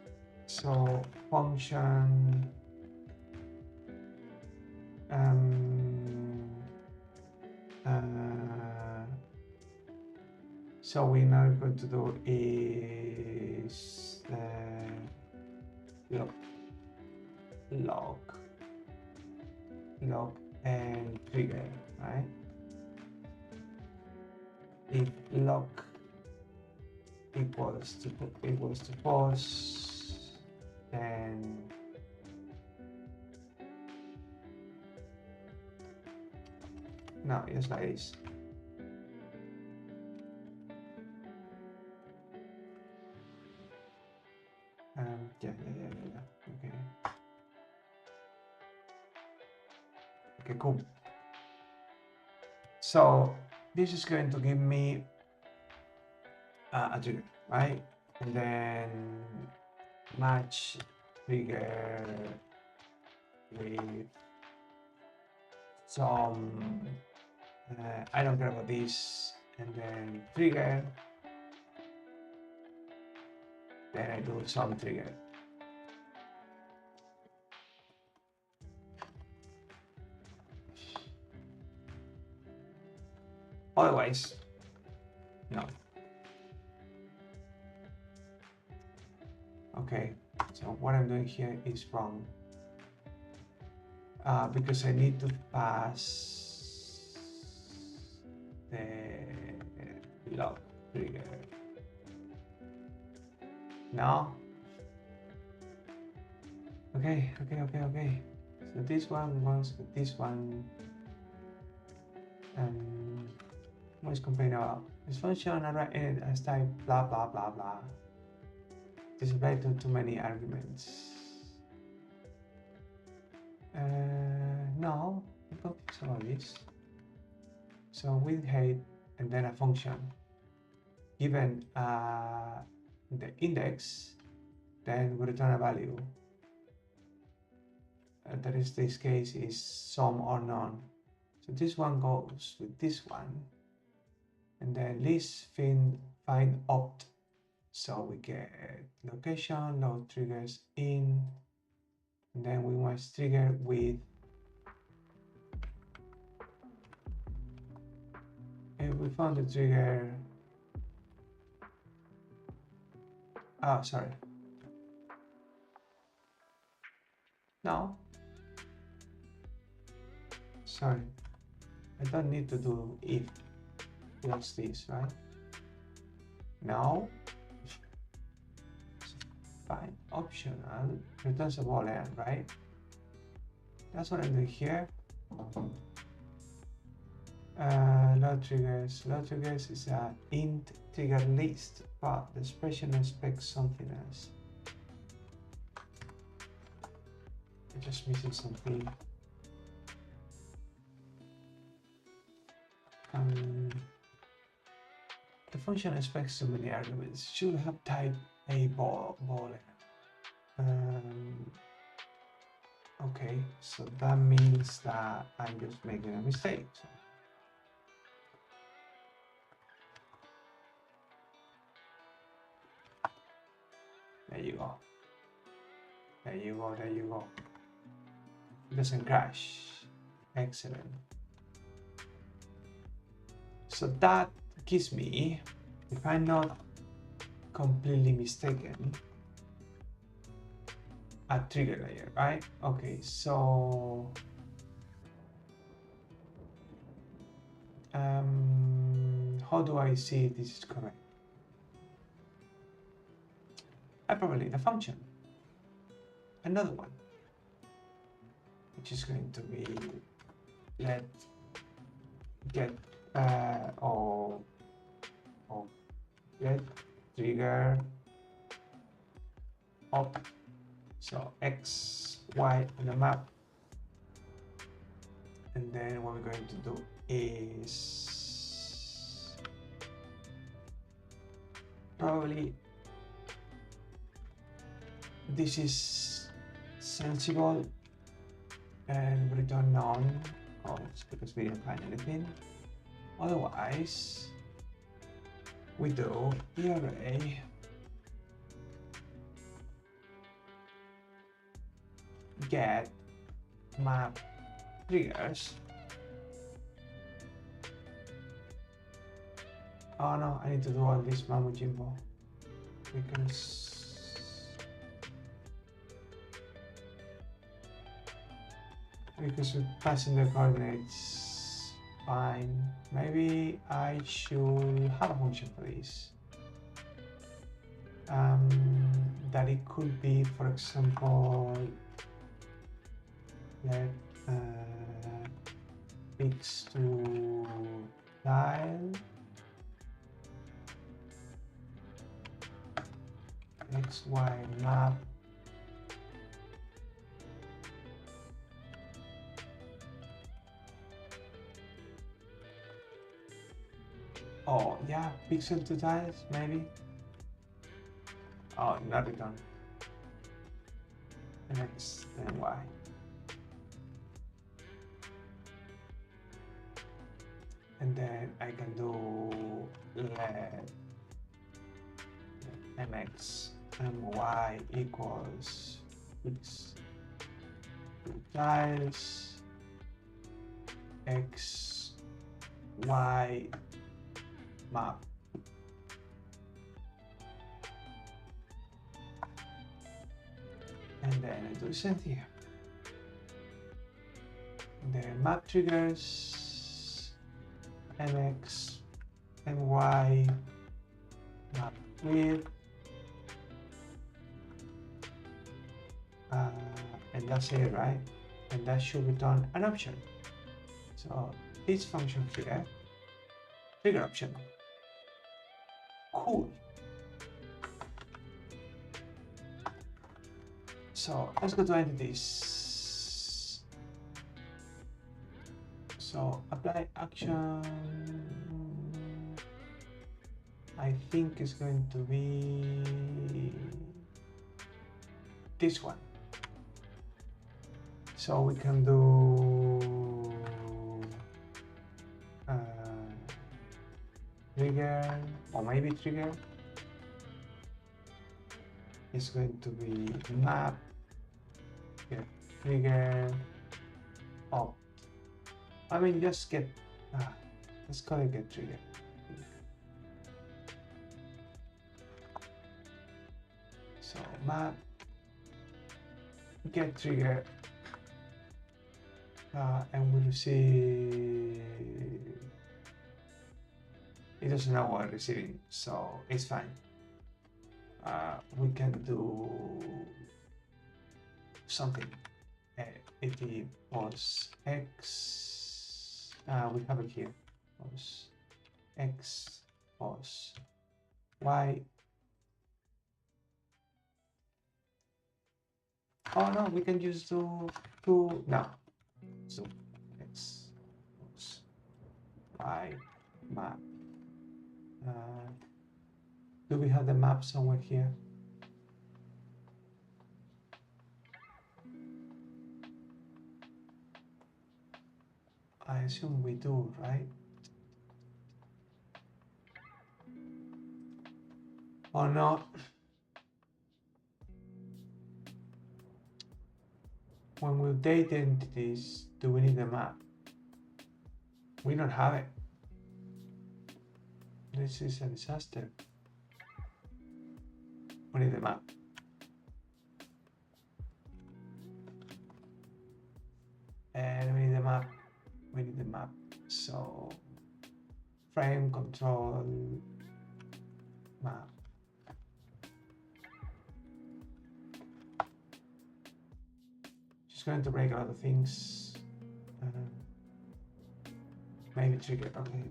So function so we're now going to do is log and trigger, right? If log equals to false, then no, it's like this. Yeah. Okay, cool. So this is going to give me a trigger, right? And then match trigger with some I don't care about this, and then trigger, then I do some trigger. Otherwise, no. Okay, so what I'm doing here is wrong because I need to pass the log trigger. No. Okay. So this one was this one. What is complaining about? This function array as type blah blah blah blah. Display too many arguments. No, I'm confused about this. So with height and then a function given the index, then we return a value. That is, this case is some or none. So this one goes with this one, and then list find opt. So we get location, load triggers in, and then we must trigger with we found the trigger. Oh, sorry. No. Sorry. I don't need to do if plus this, right? No. Fine. Optional. Returns a boolean, right? That's what I'm doing here. Load triggers. Load triggers is a int trigger list, but the expression expects something else. I'm just missing something. The function expects so many arguments. Should have type a boolean. Okay, so that means that I'm just making a mistake. So. There you go. There you go. It doesn't crash. Excellent. So that gives me, if I'm not completely mistaken, a trigger layer, right? Okay, so how do I see this is correct? I probably need a function, another one, which is going to be let get or get trigger op. So x, y on the map, and then what we're going to do is probably this is sensible, and return none, of course, because we didn't find anything. Otherwise, we do the array get map triggers. Oh no, I need to do all this mambo jimbo because we're passing the coordinates fine. Maybe I should have a function for this. That it could be, for example, let fix to tile XY map oh yeah, pixel to tiles maybe. Oh, not return. And X and Y. And then I can do let mx my equals x tiles x y map. And then I do the same here. The map triggers mx my map with and that's it, right? And that should return an option. So this function here, trigger option. Cool. So let's go to entities. So apply action. I think it's going to be this one. So we can do trigger, or maybe trigger. It's going to be map, get trigger, opt. I mean, just get, let's call it get trigger. So map, get trigger, and we'll receive, it doesn't know what we're receiving, so it's fine. We can do something. It was x, we have it here, was x was y. Oh no, we can use to no. So x was y map. Do we have the map somewhere here? I assume we do, right? Or not? When we update entities, do we need the map? We don't have it. This is a disaster. We need the map. And we need the map. We need the map. So frame control map. Just going to break a lot of things. Maybe trigger. Okay.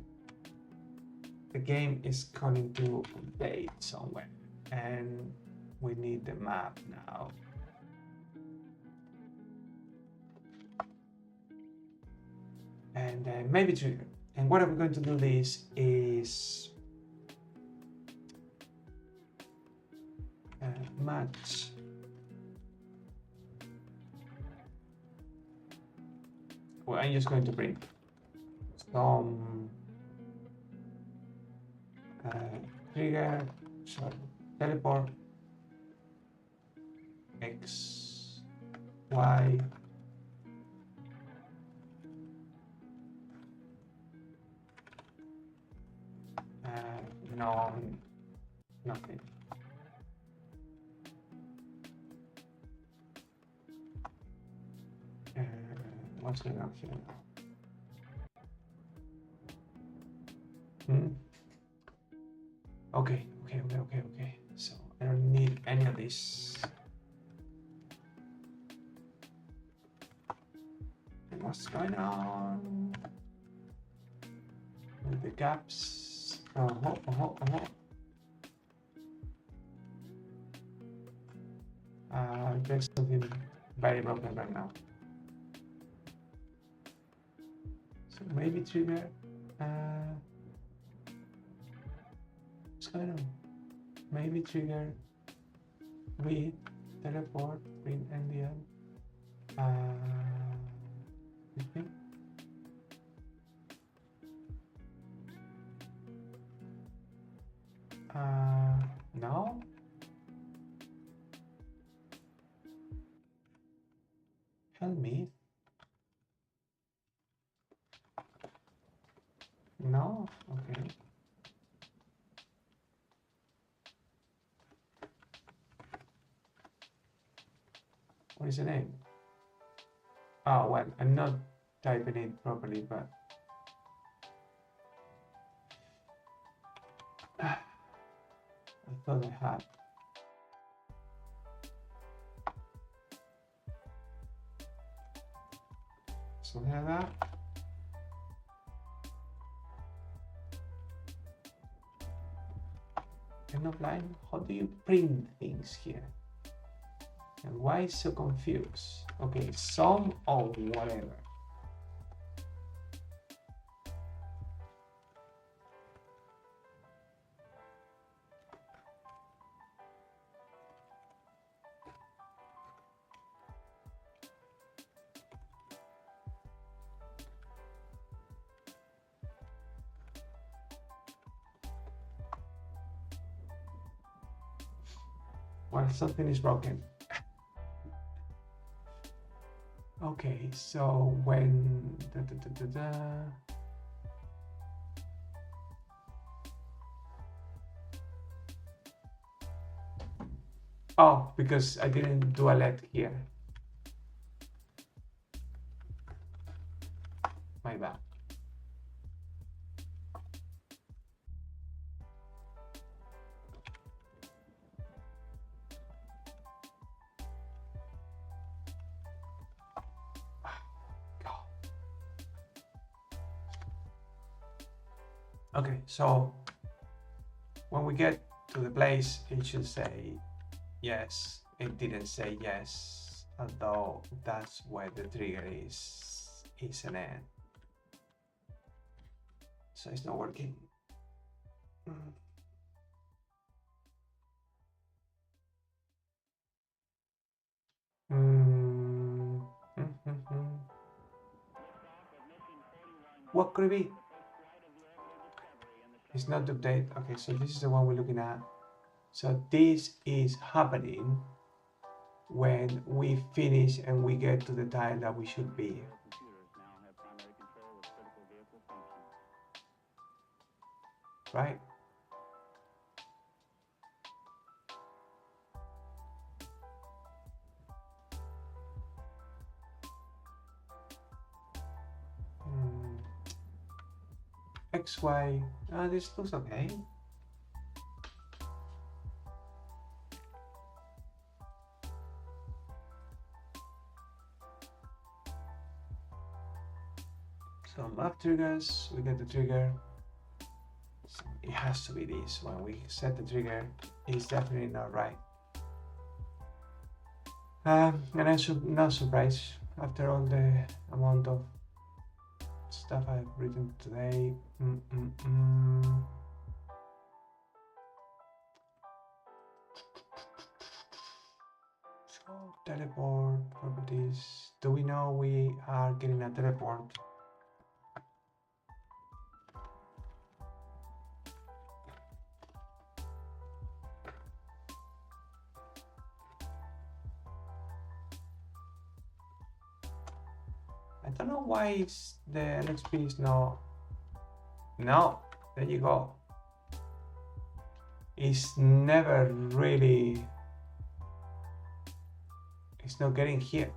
The game is calling to update somewhere, and we need the map now. And maybe trigger. And what I'm going to do this is match well, I'm just going to print some trigger, sorry, teleport x, y, no, nothing. What's going on here now? Okay. So I don't need any of this. And what's going on with the gaps? There's something very broken right now. So maybe trigger. What's going on? Maybe trigger with teleport print NDL. No. Help me. No. Okay. What is the name? Oh, well, I'm not typing it properly, but I thought I had. Something like that. I'm not blind. How do you print things here? And why so confused? Okay, some or whatever. Well, something is broken. Okay, so when oh, because I didn't do a let here. My bad. Okay, so when we get to the place, it should say yes. It didn't say yes, although that's where the trigger is an end. So it's not working. What could it be? It's not the update. Okay, so this is the one we're looking at. So this is happening when we finish and we get to the tile that we should be. Right? XY, this looks okay. So map triggers, we get the trigger. So it has to be this. When we set the trigger, it's definitely not right. And I'm not surprised after all the amount of stuff I've written today. So teleport properties. Do we know we are getting a teleport. I don't know why the LXP is not. No, there you go. It's never really. It's not getting here.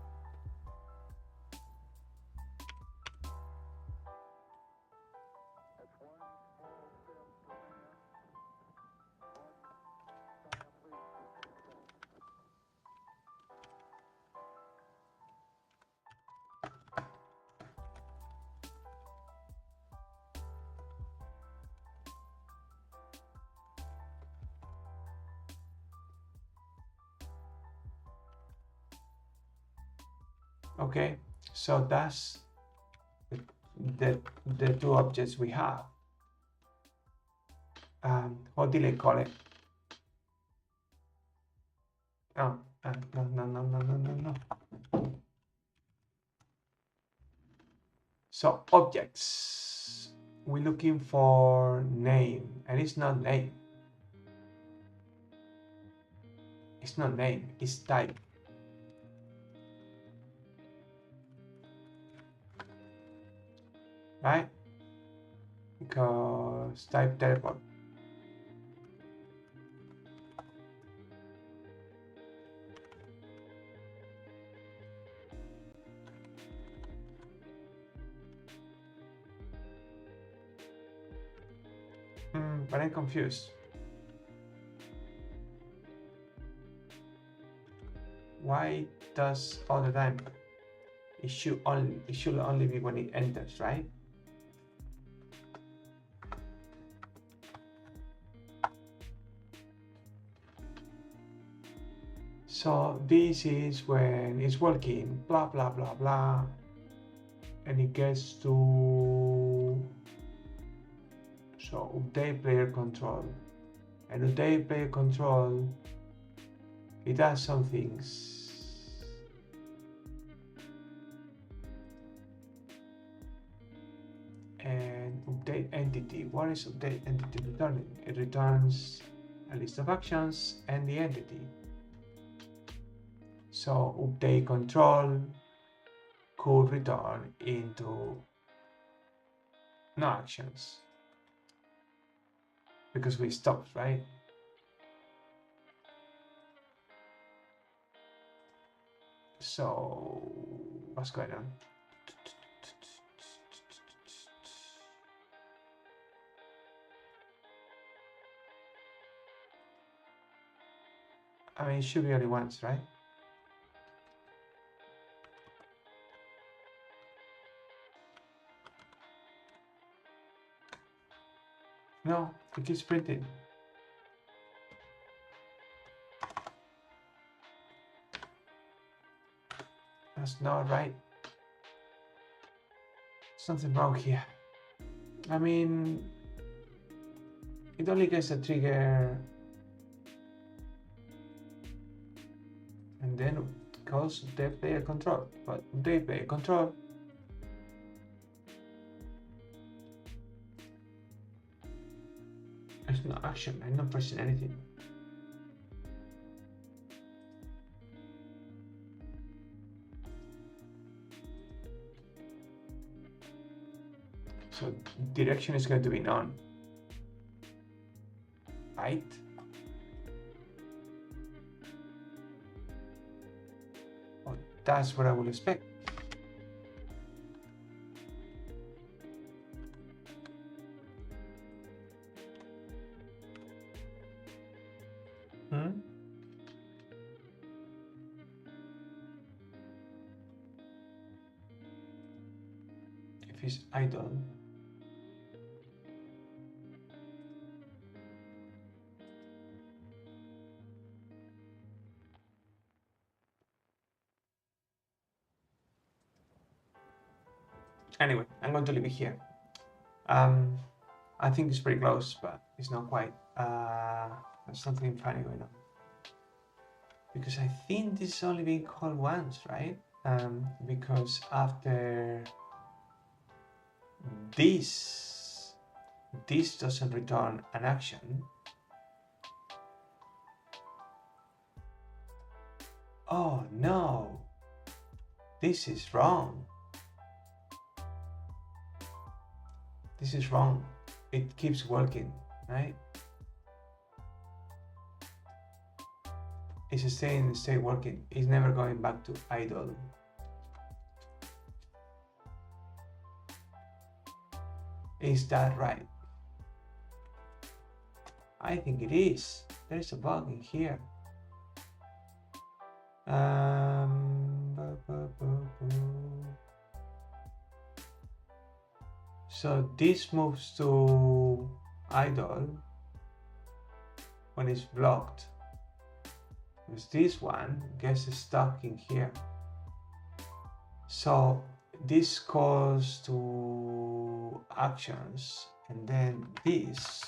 Okay, so that's the two objects we have. What did I call it? Oh, no. So objects, we're looking for name, and it's not name. It's not name, it's type. Right? Because type teleport. But I'm confused. Why does all the time? It should only be when it enters, right? So this is when it's working, blah blah blah blah, and it gets to update player control, and update player control, it does some things. And update entity, what is update entity returning? It returns a list of actions and the entity. So update control could return into no actions because we stopped, right? So what's going on? I mean, it should be only once, right? No, it keeps printing. That's not right. Something wrong here. I mean, it only gets a trigger and then it goes the player control. But the player control, there's no action. I'm not pressing anything. So direction is going to be none, right? Well, that's what I would expect. If it's idle, anyway, I'm going to leave it here. I think it's pretty close, but it's not quite. There's something funny going on. Because I think this is only being called once, right? because after this doesn't return an action. Oh no, this is wrong. This is wrong. It keeps working, right? It's stay working. It's never going back to idle. Is that right? I think it is. There is a bug in here. So this moves to idle when it's blocked, because this one gets stuck in here. So this calls to actions, and then this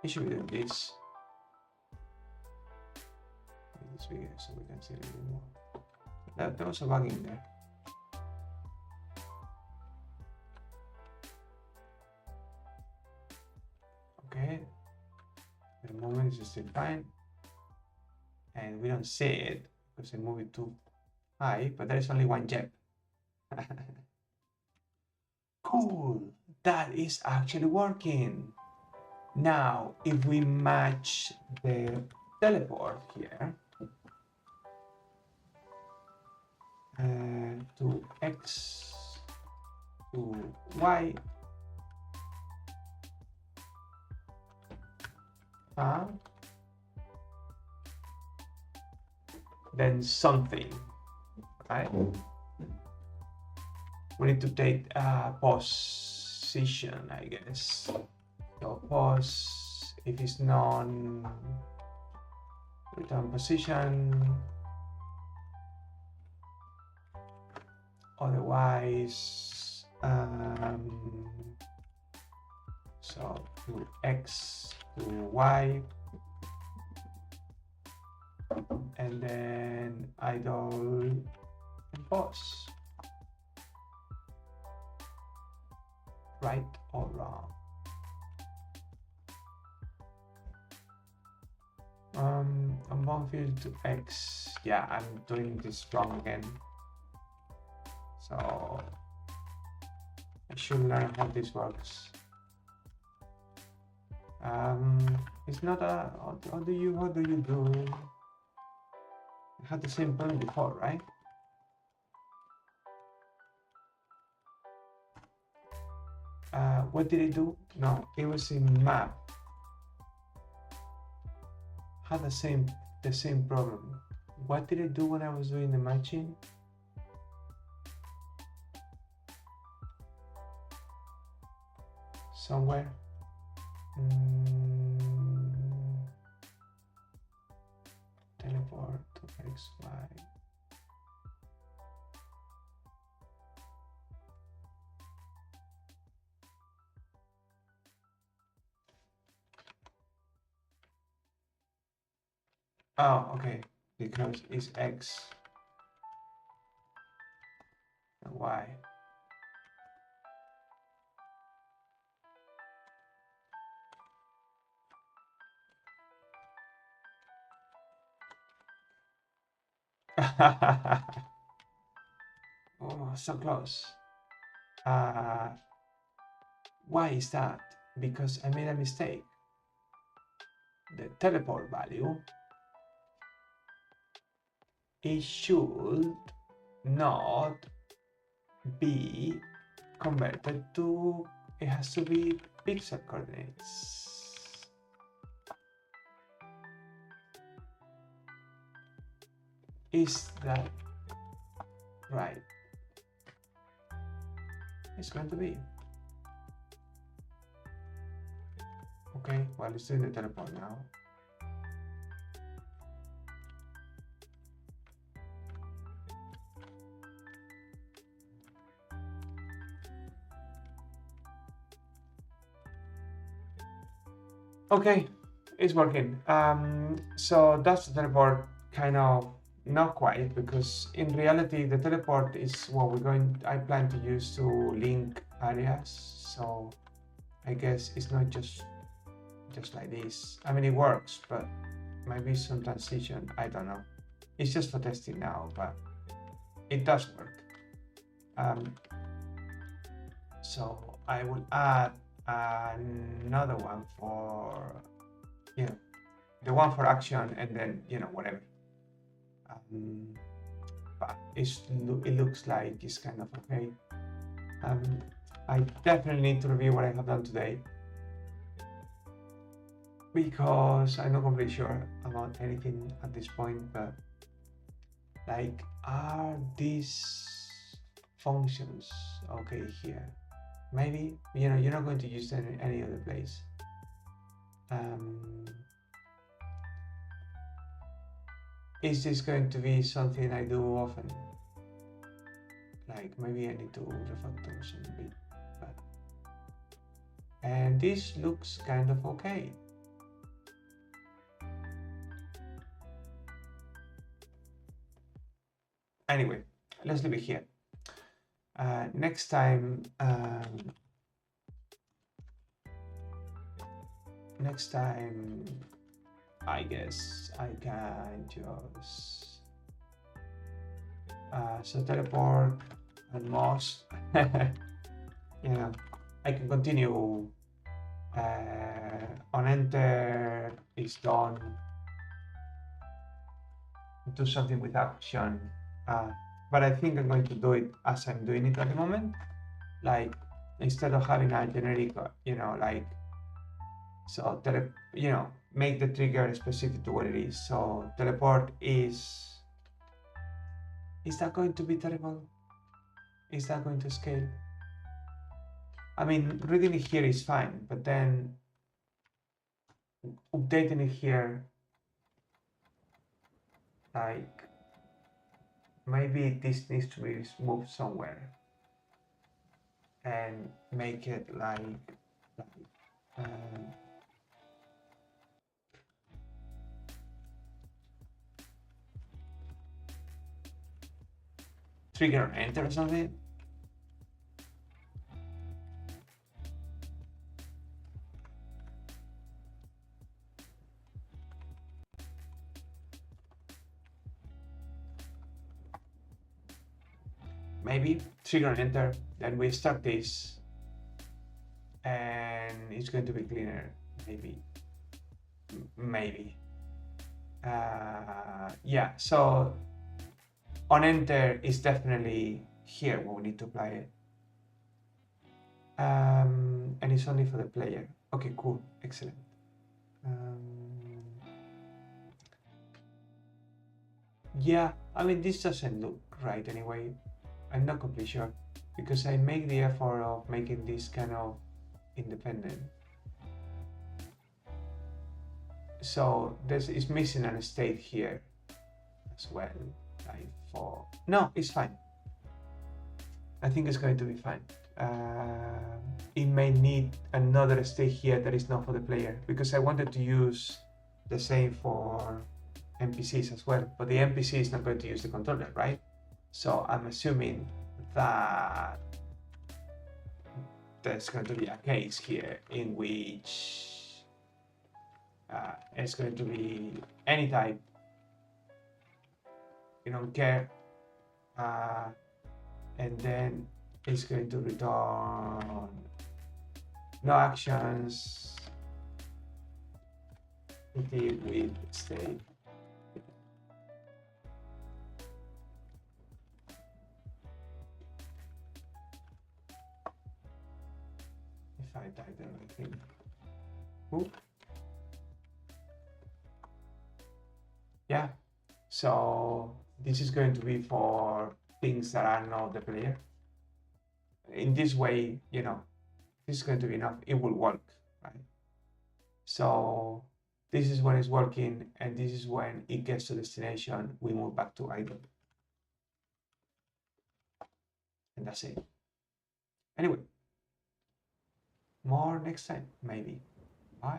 it should be doing this. This bigger so we can see a little bit more. There was a bug in there. Okay, the moment is still fine, and we don't see it because I move it too high, but there is only one jet. Cool, that is actually working. Now, if we match the teleport here to X to Y, then something, right? We need to take a position, I guess. So pos, if it's non return position, otherwise so to X to Y, and then idle and pause. Right or wrong? I'm one field to X. Yeah, I'm doing this wrong again. So I should learn how this works. It's not a how do you do? I had the same problem before, right? What did it do? No, it was in map. Had the same problem. What did it do when I was doing the matching? Somewhere. Teleport to X, Y. Oh, okay, because it's X and Y. Oh, so close. Why is that? Because I made a mistake. The teleport value, it should not be converted to, it has to be pixel coordinates. Is that right? It's going to be. Okay, well, let's do the teleport now. Okay, it's working. So that's the teleport, kind of not quite, because in reality the teleport is what I plan to use to link areas. So I guess it's not just like this. I mean, it works, but maybe some transition, I don't know. It's just for testing now, but it does work. So I will add another one for, the one for action, and then, whatever. But it looks like it's kind of okay. I definitely need to review what I have done today, because I'm not completely sure about anything at this point, but like, are these functions okay here? Maybe, you're not going to use them in any other place. Is this going to be something I do often? Like, maybe I need to refactor some bit, but... And this looks kind of okay. Anyway, let's leave it here. Next time, I guess I can just so teleport and mouse. I can continue on enter is done. Do something with action, but I think I'm going to do it as I'm doing it at the moment. Like, instead of having a generic, like, so make the trigger specific to what it is. So teleport is that going to be terrible? Is that going to scale? I mean, reading it here is fine, but then updating it here, like, maybe this needs to be moved somewhere and make it like trigger enter or something. Maybe trigger enter, then we start this, and it's going to be cleaner. Maybe. Yeah. So on enter is definitely here where we need to apply it. And it's only for the player. Okay, cool, excellent. Yeah, I mean, this doesn't look right anyway. I'm not completely sure, because I make the effort of making this kind of independent. So it's missing a state here as well. Like no, it's fine. I think it's going to be fine. It may need another state here that is not for the player, because I wanted to use the same for NPCs as well, but the NPC is not going to use the controller, right? So I'm assuming that there's going to be a case here in which it's going to be any type, you don't care, and then it's going to return no actions with state. If I type the right thing. Ooh. Yeah, so this is going to be for things that are not the player. In this way, this is going to be enough. It will work, right? So this is when it's working, and this is when it gets to destination. We move back to idle, and that's it. Anyway, more next time, maybe. Bye.